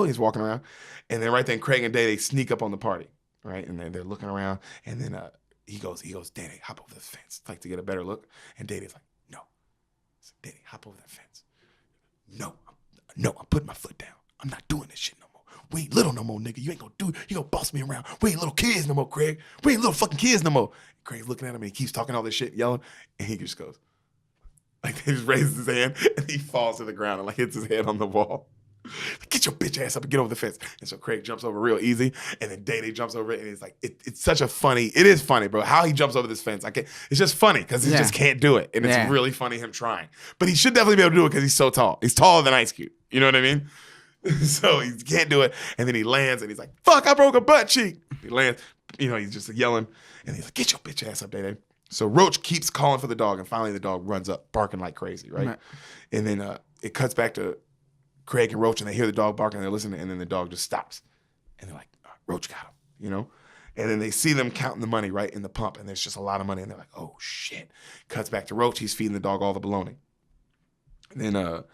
he's walking around. And then right then, Craig and Day, they sneak up on the party, right? And then they're looking around, and then he goes, Danny, hop over the fence, like to get a better look. And Danny's like, no. Danny, hop over that fence. No, I'm putting my foot down. I'm not doing this shit no more. We ain't little no more, nigga. You gonna boss me around. We ain't little kids no more, Craig. We ain't little fucking kids no more. And Craig's looking at him and he keeps talking all this shit, yelling, and he just goes, like, he just raises his hand and he falls to the ground and like hits his head on the wall. Get your bitch ass up and get over the fence. And so Craig jumps over real easy, and then Day jumps over it, and it's like, it's such a funny, it is funny, bro, how he jumps over this fence. It's just funny because he just can't do it, and it's really funny him trying. But he should definitely be able to do it because he's so tall. He's taller than Ice Cube. You know what I mean? So he can't do it, and then he lands, and he's like, fuck, I broke a butt cheek. He lands, he's just yelling, and he's like, get your bitch ass up, Day. So Roach keeps calling for the dog, and finally the dog runs up, barking like crazy, right? And then it cuts back to Craig and Roach, and they hear the dog barking, and they're listening, and then the dog just stops. And they're like, Roach got him, And then they see them counting the money right in the pump, and there's just a lot of money, and they're like, "Oh shit!" Cuts back to Roach. He's feeding the dog all the bologna. And then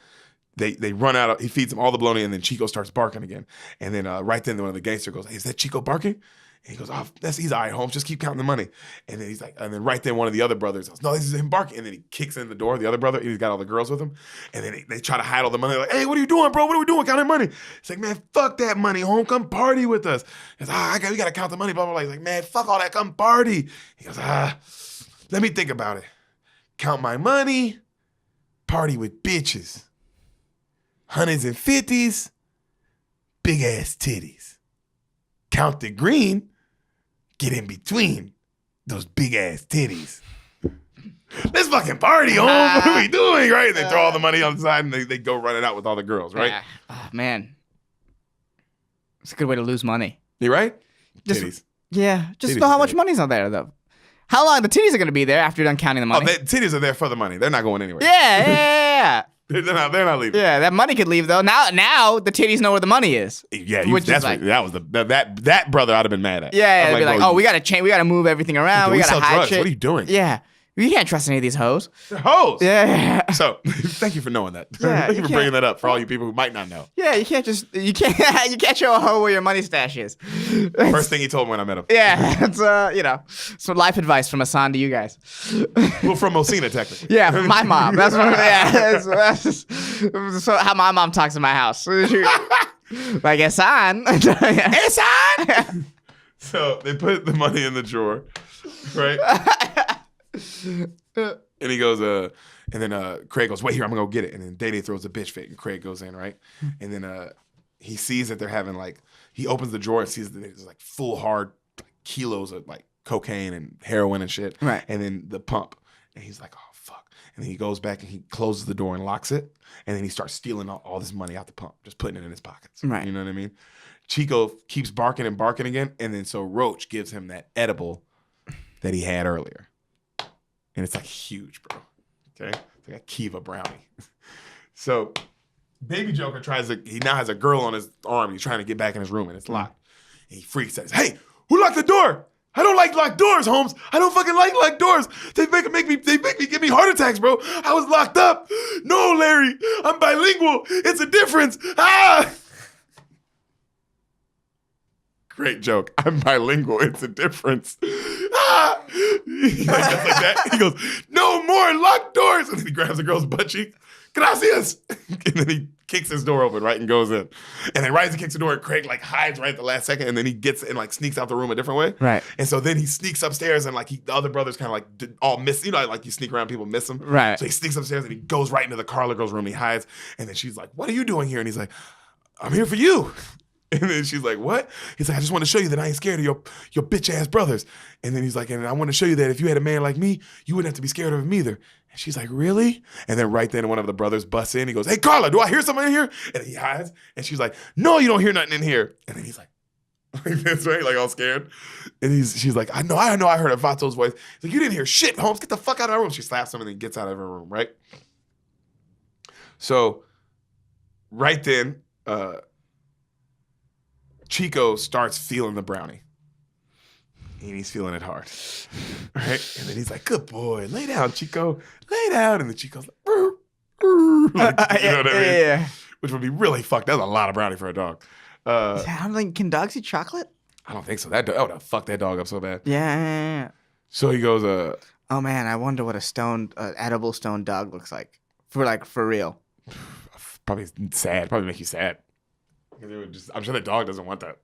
they run out. He feeds him all the bologna, and then Chico starts barking again. And then right then one of the gangsters goes, "Hey, is that Chico barking?" And he goes, "Oh, he's all right, Holmes. Just keep counting the money." And then he's like, and then right then one of the other brothers goes, "No, this is him barking." And then he kicks in the door. The other brother, he's got all the girls with him, and then they try to hide all the money. They're like, "Hey, what are you doing, bro? What are we doing counting money?" He's like, "Man, fuck that money, Holmes. Come party with us." He's like, we gotta count the money. Blah blah blah. He's like, "Man, fuck all that. Come party." He goes, let me think about it. Count my money, party with bitches. 100s and 50s, big ass titties. Count the green, get in between those big ass titties. Let's fucking party, home. What are we doing, right? And they throw all the money on the side and they go running out with all the girls, right? Yeah. Oh, man. It's a good way to lose money. You right? Titties. Yeah. Just know how much money's on there, though. How long the titties are going to be there after you're done counting the money? Oh, the titties are there for the money. They're not going anywhere. Yeah. They're not leaving. Yeah, that money could leave though. Now the titties know where the money is. Yeah, that was that brother I'd have been mad at. Yeah, they'd be like, "Oh, we gotta change. We gotta move everything around. We gotta hide drugs. shit. What are you doing?" Yeah, you can't trust any of these hoes. They're hoes. Yeah. So thank you for knowing that. Yeah, thank you for bringing that up for all you people who might not know. Yeah, you can't show a hoe where your money stash is. First thing he told me when I met him. Yeah, it's some life advice from Ehsan to you guys. Well, from Mosina technically. Yeah, from my mom. That's what. Yeah, that's how my mom talks in my house. Like Ehsan. Ehsan. So they put the money in the drawer, right? And he goes, and then Craig goes, "Wait here, I'm gonna go get it." And then Day throws a bitch fit, and Craig goes in, right? And then he sees that they're having he opens the drawer and sees that there's like full hard kilos of like cocaine and heroin and shit. Right. And then the pump, and he's like, "Oh fuck!" And then he goes back and he closes the door and locks it, and then he starts stealing all this money out the pump, just putting it in his pockets. Right. You know what I mean? Chico keeps barking and barking again, and then so Roach gives him that edible that he had earlier. And it's like huge, bro. Okay? It's like a Kiva brownie. So Baby Joker he now has a girl on his arm. He's trying to get back in his room and it's locked. And he freaks out. Hey, who locked the door? I don't like locked doors, Holmes. I don't fucking like locked doors. They make me give me heart attacks, bro. I was locked up. No, Larry, I'm bilingual. It's a difference. Ah! Great joke. I'm bilingual. It's a difference. Ah! He like that. He goes, "No more locked doors." And then he grabs the girl's butt cheek. "Gracias." And then he kicks his door open, right, and goes in. And then right as he kicks the door, Craig hides right at the last second, and then he gets and sneaks out the room a different way. Right. And so then he sneaks upstairs, and the other brothers kind of all miss. You know, like you sneak around, people miss him. Right. So he sneaks upstairs and he goes right into the Carla girl's room. And he hides, and then she's like, "What are you doing here?" And he's like, "I'm here for you." And then she's like, "What?" He's like, "I just want to show you that I ain't scared of your bitch ass brothers." And then he's like, "And I want to show you that if you had a man like me, you wouldn't have to be scared of him either." And she's like, "Really?" And then right then one of the brothers busts in. He goes, "Hey, Carla, do I hear something in here?" And he hides. And she's like, "No, you don't hear nothing in here." And then he's like this, right? All scared. And she's like, I know, I heard Vato's voice. He's like, "You didn't hear shit, Holmes. Get the fuck out of our room." She slaps him and then gets out of her room, right? So right then, Chico starts feeling the brownie. And he's feeling it hard. Right? And then he's like, "Good boy. Lay down, Chico. Lay down." And then Chico's like, "Brr, brr." You know what I mean? Yeah. Which would be really fucked. That's a lot of brownie for a dog. I don't think, can dogs eat chocolate? I don't think so. That would have fucked that dog up so bad. Yeah. So he goes, "Oh man, I wonder what edible stone dog looks like. For real." Probably sad. Probably make you sad. I'm sure the dog doesn't want that.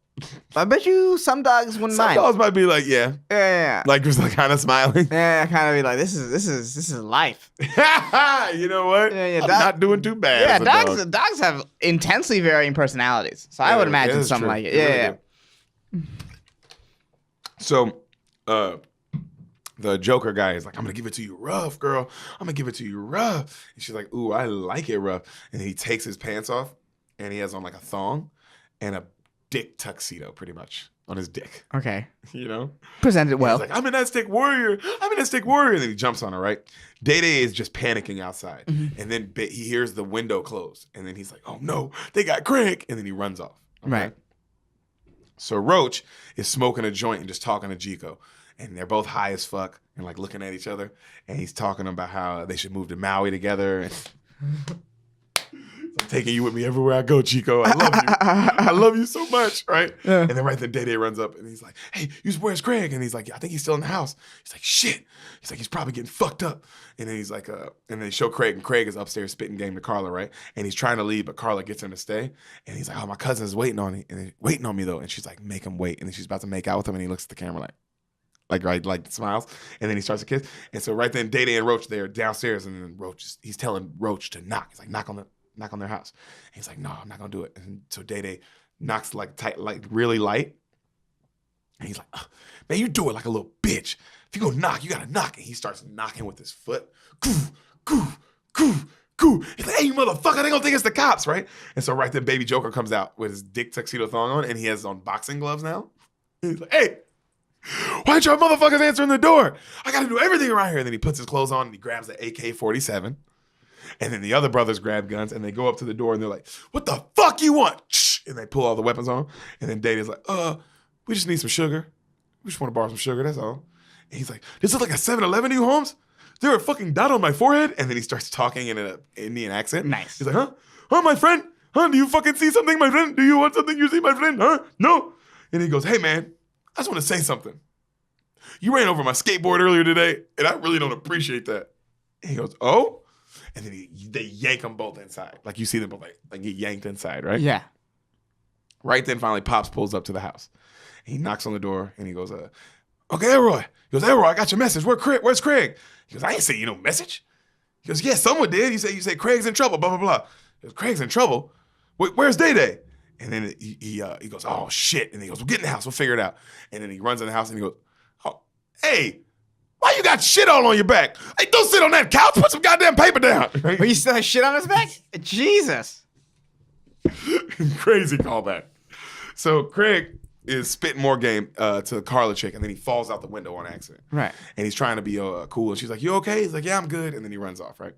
I bet you some dogs wouldn't mind. Some dogs might be like, yeah. Yeah. Just kind of smiling. Yeah, kind of be like, this is life. You know what? Yeah, I'm not doing too bad. Yeah, dogs have intensely varying personalities. So I would imagine something like it. Yeah. So, the Joker guy is like, "I'm gonna give it to you rough, girl. I'm gonna give it to you rough." And she's like, "Ooh, I like it rough." And he takes his pants off and he has on a thong and a dick tuxedo pretty much on his dick. Okay. You know? Presented well. He's like, "I'm an Aztec warrior. I'm an Aztec warrior." And then he jumps on her, right? Day is just panicking outside. Mm-hmm. And then he hears the window close. And then he's like, "Oh no, they got Craig." And then he runs off. Okay? Right. So Roach is smoking a joint and just talking to Chico. And they're both high as fuck and like looking at each other. And he's talking about how they should move to Maui together. And I'm taking you with me everywhere I go, Chico. I love you. I love you so much, right? Yeah. And then right then Day runs up and he's like, hey, where's Craig? And he's like, I think he's still in the house. He's like, shit. He's like, he's probably getting fucked up. And then he's like, and then they show Craig, and Craig is upstairs spitting game to Carla, right? And he's trying to leave, but Carla gets him to stay. And he's like, oh, my cousin's waiting on me. And waiting on me though. And she's like, make him wait. And then she's about to make out with him, and he looks at the camera like smiles, and then he starts to kiss. And so right then Day and Roach, they're downstairs, and then he's telling Roach to knock. He's like, knock on their house. And he's like, no, I'm not gonna do it. And so Day knocks like tight, like really light. And he's like, man, you do it like a little bitch. If you go knock, you gotta knock. And he starts knocking with his foot. Goof, goof, goof, goof. He's like, hey, you motherfucker, they gonna think it's the cops, right? And so right then Baby Joker comes out with his dick tuxedo thong on, and he has on boxing gloves now. And he's like, hey, why aren't y'all motherfuckers answering the door? I gotta do everything around here. And then he puts his clothes on and he grabs the AK-47. And then the other brothers grab guns and they go up to the door and they're like, what the fuck you want? And they pull all the weapons on him. And then Data's like, we just need some sugar. We just want to borrow some sugar, that's all. And he's like, this is like a 7-Eleven to you, Holmes? Is there a fucking dot on my forehead? And then he starts talking in an Indian accent. Nice. He's like, huh? Huh, my friend? Huh, do you fucking see something, my friend? Do you want something you see, my friend? Huh? No? And he goes, hey, man, I just want to say something. You ran over my skateboard earlier today, and I really don't appreciate that. And he goes, oh? And then they yank them both inside. Like you see them both like get yanked inside, right? Yeah. Right then, finally, Pops pulls up to the house. He knocks on the door, and he goes, okay, Elroy. He goes, Elroy, I got your message. Where's Craig? He goes, I ain't sent you no message. He goes, yeah, someone did. You say Craig's in trouble, blah, blah, blah. He goes, Craig's in trouble? Where's Day? And then he goes, oh, shit. And he goes, well, get in the house. We'll figure it out. And then he runs in the house, and he goes, oh, hey, why you got shit all on your back? Hey, don't sit on that couch. Put some goddamn paper down. But you still have shit on his back? Jesus. Crazy callback. So Craig is spitting more game to the Carla chick, and then he falls out the window on accident. Right. And he's trying to be cool, and she's like, you okay? He's like, yeah, I'm good. And then he runs off, right?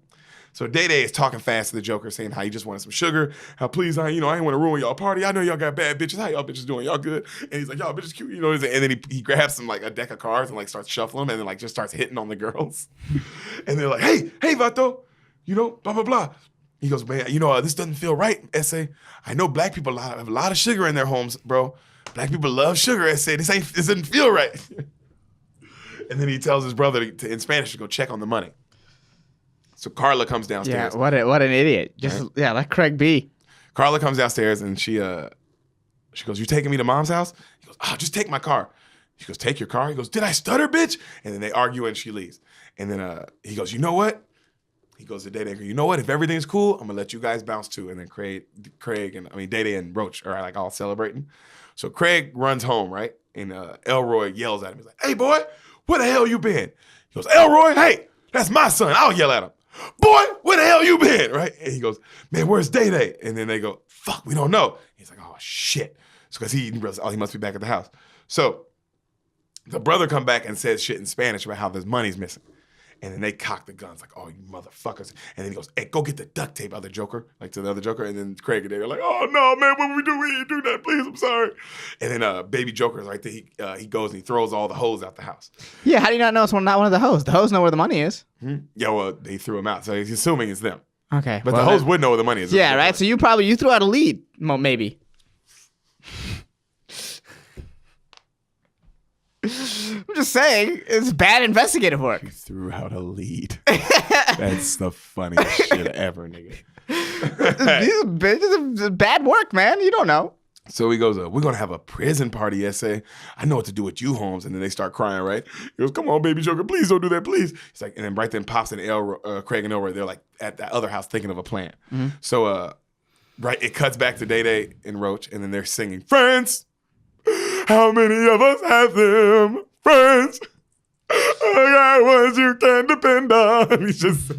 So Day is talking fast to the Joker, saying how he just wanted some sugar. How please, I ain't want to ruin y'all party. I know y'all got bad bitches. How y'all bitches doing? Y'all good? And he's like, y'all bitches cute, you know. And then he grabs some like a deck of cards and like starts shuffling, and then like just starts hitting on the girls. And they're like, hey, Vato, blah blah blah. He goes, man, this doesn't feel right, Essay. I know black people have a lot of sugar in their homes, bro. Black people love sugar, Essay. This doesn't feel right. And then he tells his brother in Spanish to go check on the money. So Carla comes downstairs. Yeah, what an idiot. Let Craig be. Carla comes downstairs and she goes, you taking me to Mom's house? He goes, just take my car. She goes, take your car? He goes, did I stutter, bitch? And then they argue and she leaves. And then he goes, you know what? He goes to Day, you know what? If everything's cool, I'm gonna let you guys bounce too. And then Day and Roach are like all celebrating. So Craig runs home, right? And Elroy yells at him. He's like, hey boy, where the hell you been? He goes, Elroy, hey, that's my son. I'll yell at him. Boy, where the hell you been? Right? And he goes, man, where's Day? And then they go, fuck, we don't know. He's like, oh shit. So because he must be back at the house. So the brother come back and says shit in Spanish about how this money's missing. And then they cock the guns like, oh, you motherfuckers. And then he goes, hey, go get the duct tape, other Joker, like to the other Joker. And then Craig and they are like, oh, no, man, what we do? We didn't do that. Please, I'm sorry. And then Baby Joker is right there. He goes and he throws all the hoes out the house. Yeah, how do you not know it's not one of the hoes? The hoes know where the money is. Mm-hmm. Yeah, well, they threw him out. So he's assuming it's them. Okay. But the hoes would know where the money is. Yeah, right? So you threw out a lead, maybe. I'm just saying, it's bad investigative work. You threw out a lead. That's the funniest shit ever, nigga. These bitches, bad work, man. You don't know. So he goes, we're going to have a prison party, Essay. I know what to do with you, Holmes. And then they start crying, right? He goes, come on, Baby Joker, please don't do that, please. He's like, and then right then Pops and Craig and Elroy, they're like at that other house thinking of a plan. Mm-hmm. So, right, it cuts back to Day and Roach, and then they're singing, friends, how many of us have them? Friends, I got ones you can depend on. He's just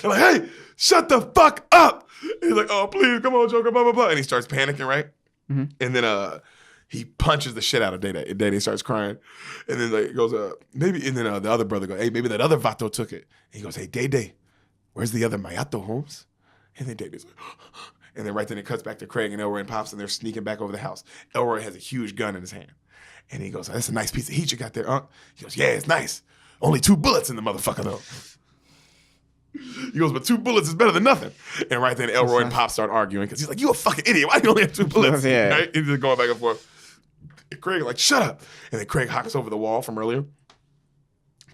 like, hey, shut the fuck up. He's like, oh, please, come on, Joker, blah, blah, blah. And he starts panicking, right? Mm-hmm. And then he punches the shit out of Day. Day starts crying. And then he goes, maybe, and then the other brother goes, hey, maybe that other Vato took it. And he goes, hey, Day, where's the other Mayato, Holmes? And then Day's like, And then right then it cuts back to Craig and Elroy and Pops, and they're sneaking back over the house. Elroy has a huge gun in his hand. And he goes, that's a nice piece of heat you got there, Unc. He goes, yeah, it's nice. Only 2 bullets in the motherfucker, though. He goes, but 2 bullets is better than nothing. And right then Elroy and Pops start arguing because he's like, you a fucking idiot. Why do you only have 2 bullets? Yeah. Right? He's just going back and forth. And Craig like, shut up. And then Craig hocks over the wall from earlier.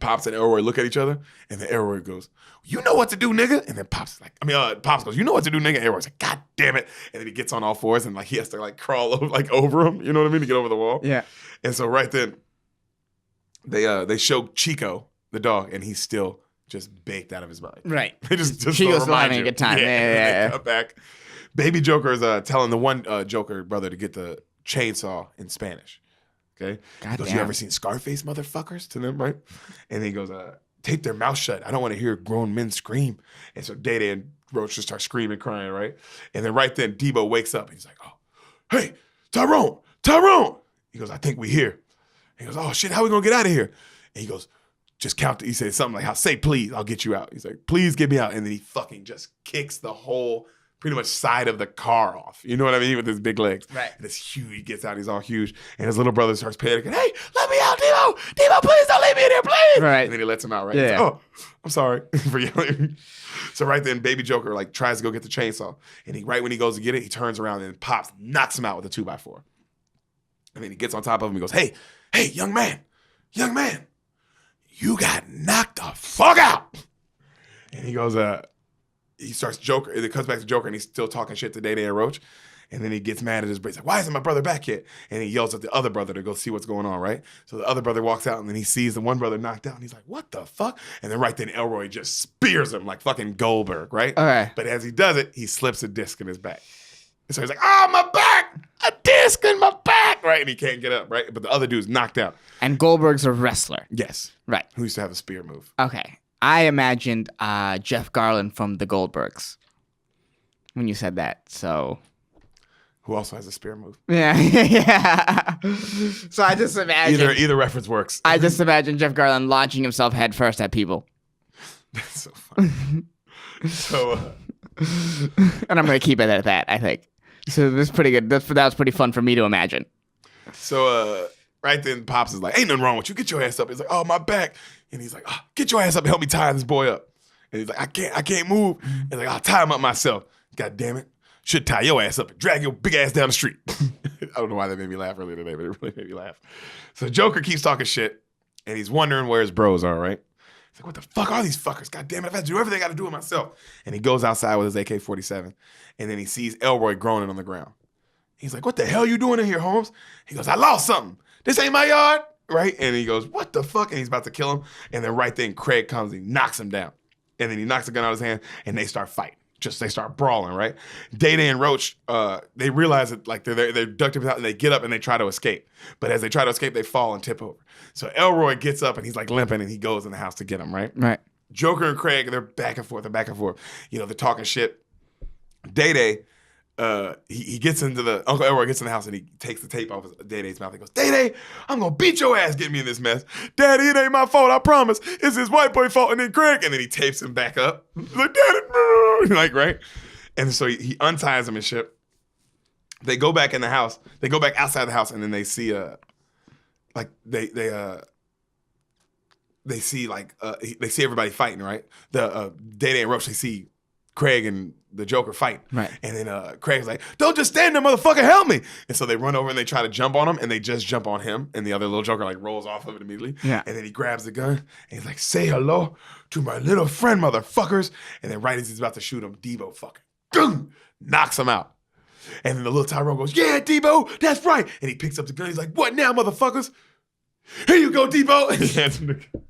Pops and Elroy look at each other, and then Elroy goes, you know what to do, nigga? And then Pops goes, you know what to do, nigga? And Elroy's like, God damn it. And then he gets on all fours and like he has to like crawl over him, you know what I mean, to get over the wall. Yeah. And so right then, they show Chico, the dog, and he's still just baked out of his mind. Right. They just Chico's having a good time. Yeah. Come back. Baby Joker is telling the one Joker brother to get the chainsaw in Spanish. Okay? He goes, you ever seen Scarface, motherfuckers? To them, right? And he goes, tape their mouth shut. I don't want to hear grown men scream. And so Day and Roach just start screaming, crying, right? And then right then, Debo wakes up. He's like, oh, hey, Tyrone. He goes, I think we here. He goes, oh, shit, how we going to get out of here? And he goes, just count. He said something like, say please, I'll get you out. He's like, please get me out. And then he fucking just kicks the whole pretty much side of the car off. You know what I mean? With his big legs. Right. And it's huge. He gets out. He's all huge. And his little brother starts panicking. Hey, let me out, Debo. Debo, please don't leave me in here, please. Right. And then he lets him out, right? Yeah. Like, oh, I'm sorry for yelling. So right then, Baby Joker like tries to go get the chainsaw. And right when he goes to get it, he turns around and Pops knocks him out with a 2x4. And then he gets on top of him. He goes, hey, young man, you got knocked the fuck out. And he goes, he starts Joker. It comes back to Joker, and he's still talking shit to Day and Roach. And then he gets mad at his brother. He's like, why isn't my brother back yet? And he yells at the other brother to go see what's going on, right? So the other brother walks out, and then he sees the one brother knocked out, and he's like, what the fuck? And then right then, Elroy just spears him like fucking Goldberg, right? Okay. But as he does it, he slips a disc in his back. And so he's like, oh, my back! A disc in my back! Right? And he can't get up, right? But the other dude's knocked out. And Goldberg's a wrestler. Yes. Right. Who used to have a spear move. Okay. I imagined Jeff Garland from the Goldbergs when you said that. So, who also has a spear move. Yeah. Yeah. So I just imagine either reference works. I just imagine Jeff Garland launching himself head first at people. That's so funny. And I'm gonna keep it at that, I think. So this is pretty good. That was pretty fun for me to imagine. So right then, Pops is like, ain't nothing wrong with you. Get your ass up. He's like, oh, my back. And he's like, oh, get your ass up and help me tie this boy up. And he's like, I can't move. And he's like, I'll tie him up myself. God damn it. Should tie your ass up and drag your big ass down the street. I don't know why that made me laugh earlier today, but it really made me laugh. So Joker keeps talking shit, and he's wondering where his bros are, right? He's like, what the fuck are these fuckers? God damn it, if I have to do everything, I got to do it myself. And he goes outside with his AK-47, and then he sees Elroy groaning on the ground. He's like, what the hell are you doing in here, Holmes? He goes, I lost something. This ain't my yard, right? And he goes, what the fuck? And he's about to kill him. And then right then, Craig comes and he knocks him down. And then he knocks the gun out of his hand, and they start fighting. They start brawling, right? Data and Roach, they realize that like they're ducked out, and they get up and they try to escape. But as they try to escape, they fall and tip over. So Elroy gets up and he's like limping, and he goes in the house to get him, right? Right. Joker and Craig, they're back and forth. You know, they're talking shit. Day, he gets into Uncle Elroy gets in the house and he takes the tape off Day-Day's mouth. He goes, Day, I'm gonna beat your ass getting me in this mess. Daddy, it ain't my fault, I promise. It's his white boy fault. And then Craig, and then he tapes him back up. He's like, Daddy, like, right? And so he unties him and shit. They go back in the house. They go back outside the house, and then they see they see everybody fighting, right? The Day and Roach, they see Craig and the Joker fight. Right. And then Craig's like, don't just stand there, motherfucker, help me. And so they run over and they try to jump on him, and they just jump on him, and the other little Joker like rolls off of it immediately. Yeah. And then he grabs the gun and he's like, say hello to my little friend, motherfuckers. And then right as he's about to shoot him, Debo fucking knocks him out. And then the little Tyrone goes, yeah, Debo, that's right. And he picks up the gun. He's like, what now, motherfuckers? Here you go, Debo. And he hands him the gun.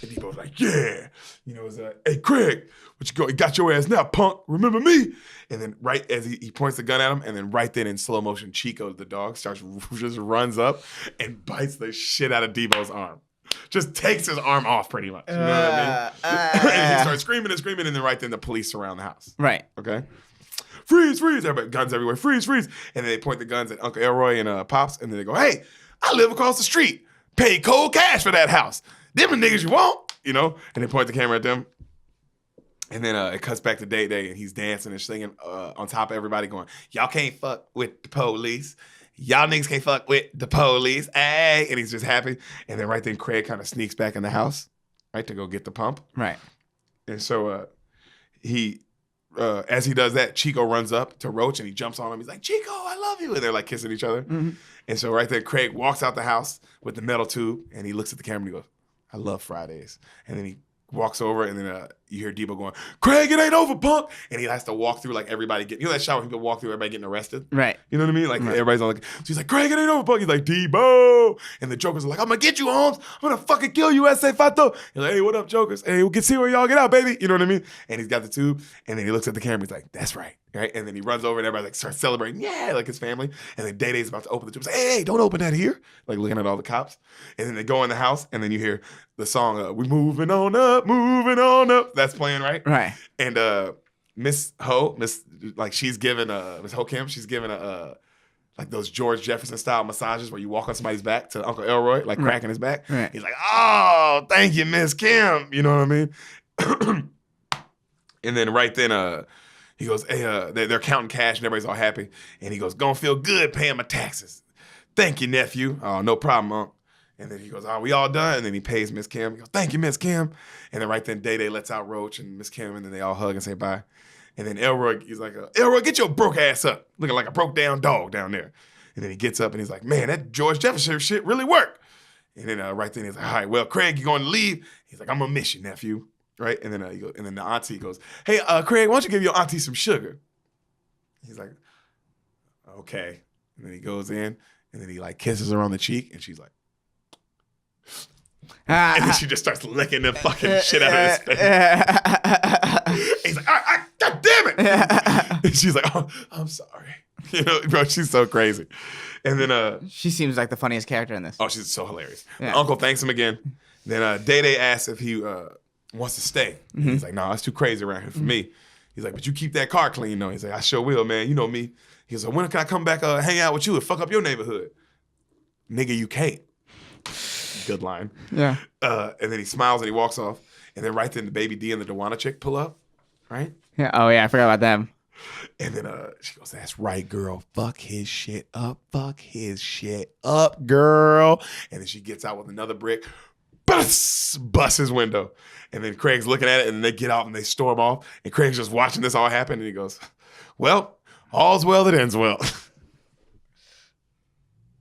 And Debo's like, yeah. You know, it's hey, Craig, what you go? He got your ass now, punk. Remember me? And then right as he points the gun at him, and then right then in slow motion, Chico, the dog, just runs up and bites the shit out of Debo's arm. Just takes his arm off pretty much. You know what I mean? And he starts screaming, and then right then the police surround the house. Right. Okay? Freeze, everybody, guns everywhere, freeze. And then they point the guns at Uncle Elroy and Pops, and then they go, hey, I live across the street. Pay cold cash for that house. Them the niggas you want, you know? And they point the camera at them. And then it cuts back to Day Day, and he's dancing and singing on top of everybody going, y'all can't fuck with the police. Y'all niggas can't fuck with the police. Hey. And he's just happy. And then right then Craig kind of sneaks back in the house, right, to go get the pump. Right. And so he, as he does that, Chico runs up to Roach and he jumps on him. He's like, Chico, I love you. And they're like kissing each other. Mm-hmm. And so right there, Craig walks out the house with the metal tube and he looks at the camera and he goes, I love Fridays. And then he walks over and then you hear Debo going, Craig, it ain't over, punk. And he has to walk through like everybody getting, that shot where people walk through everybody getting arrested? Right. You know what I mean? Like everybody's on like, so he's like, Craig, it ain't over, punk. He's like, Debo. And the Jokers are like, I'm gonna get you, Holmes. I'm gonna fucking kill you, S.A. Fato. He's like, hey, what up, Jokers? Hey, we can see where y'all get out, baby. You know what I mean? And he's got the tube and then he looks at the camera. He's like, that's right. Right? And then he runs over and everybody like starts celebrating, yeah, like his family. And then Day Day's about to open the tube. He's like, hey, don't open that here. Like looking at all the cops. And then they go in the house and then you hear the song, we moving on up. That's playing, right? Right. And Miss Ho, she's giving Miss Ho Kim, she's giving like those George Jefferson style massages where you walk on somebody's back to Uncle Elroy, like cracking his back. Right. He's like, oh, thank you, Miss Kim. You know what I mean? And then right then, he goes, hey, they're counting cash and everybody's all happy. And he goes, gonna feel good paying my taxes. Thank you, nephew. Oh, no problem, Unc. And then he goes, are we all done? And then he pays Miss Kim. He goes, thank you, Miss Kim. And then right then, Day Day lets out Roach and Miss Kim, and then they all hug and say bye. And then Elroy, he's like, Elroy, get your broke ass up. Looking like a broke down dog down there. And then he gets up and he's like, man, that George Jefferson shit really worked. And then right then he's like, all right, well, Craig, you going to leave? He's like, I'm going to miss you, nephew. Right? And then and then the auntie goes, hey, Craig, why don't you give your auntie some sugar? He's like, okay. And then he goes in and then he like kisses her on the cheek and she's like, and then she just starts licking the fucking shit out of his face. He's like, God damn it. And she's like, oh, I'm sorry. You know, bro, she's so crazy. And then she seems like the funniest character in this. Oh, she's so hilarious. Yeah. Uncle thanks him again. Then Day Day asks if he wants to stay. Mm-hmm. He's like, no, it's too crazy around here for me. He's like, but you keep that car clean, though. He's like, I sure will, man. You know me. He's like, when can I come back hang out with you and fuck up your neighborhood? Nigga, you can't. Good line. Yeah. And then he smiles and he walks off. And then right then the Baby D and the Dewana chick pull up. Right? Yeah. Oh, yeah. I forgot about them. And then she goes, that's right, girl. Fuck his shit up. Fuck his shit up, girl. And then she gets out with another brick. Busts his window. And then Craig's looking at it and then they get out and they storm off. And Craig's just watching this all happen. And he goes, well, all's well that ends well.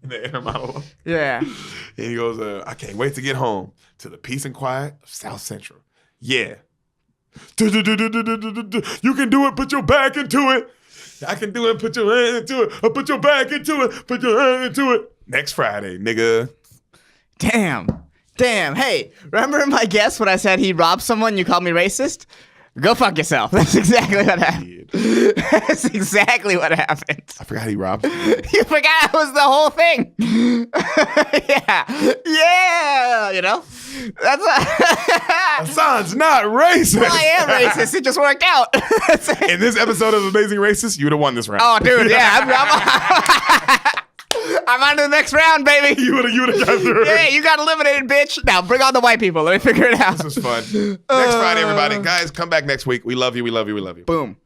In the inner monologue. Yeah. And he goes, I can't wait to get home to the peace and quiet of South Central. Yeah. You can do it, put your back into it. I can do it, put your hand into it. Or put your back into it, put your hand into it. Next Friday, nigga. Damn. Hey, remember my guess when I said he robbed someone, you called me racist? Go fuck yourself. That's exactly what happened. That's exactly what happened. I forgot he robbed. You forgot it was the whole thing. Yeah. You know? That's Ehsan's not racist. Well, I am racist. It just worked out. In this episode of Amazing Racist, you would have won this round. Oh, dude, yeah. I'm on to the next round, baby. You would have got through. Yeah, you got eliminated, bitch. Now bring on the white people. Let me figure it out. This was fun. Next Friday, everybody. Guys, come back next week. We love you. We love you. We love you. Boom.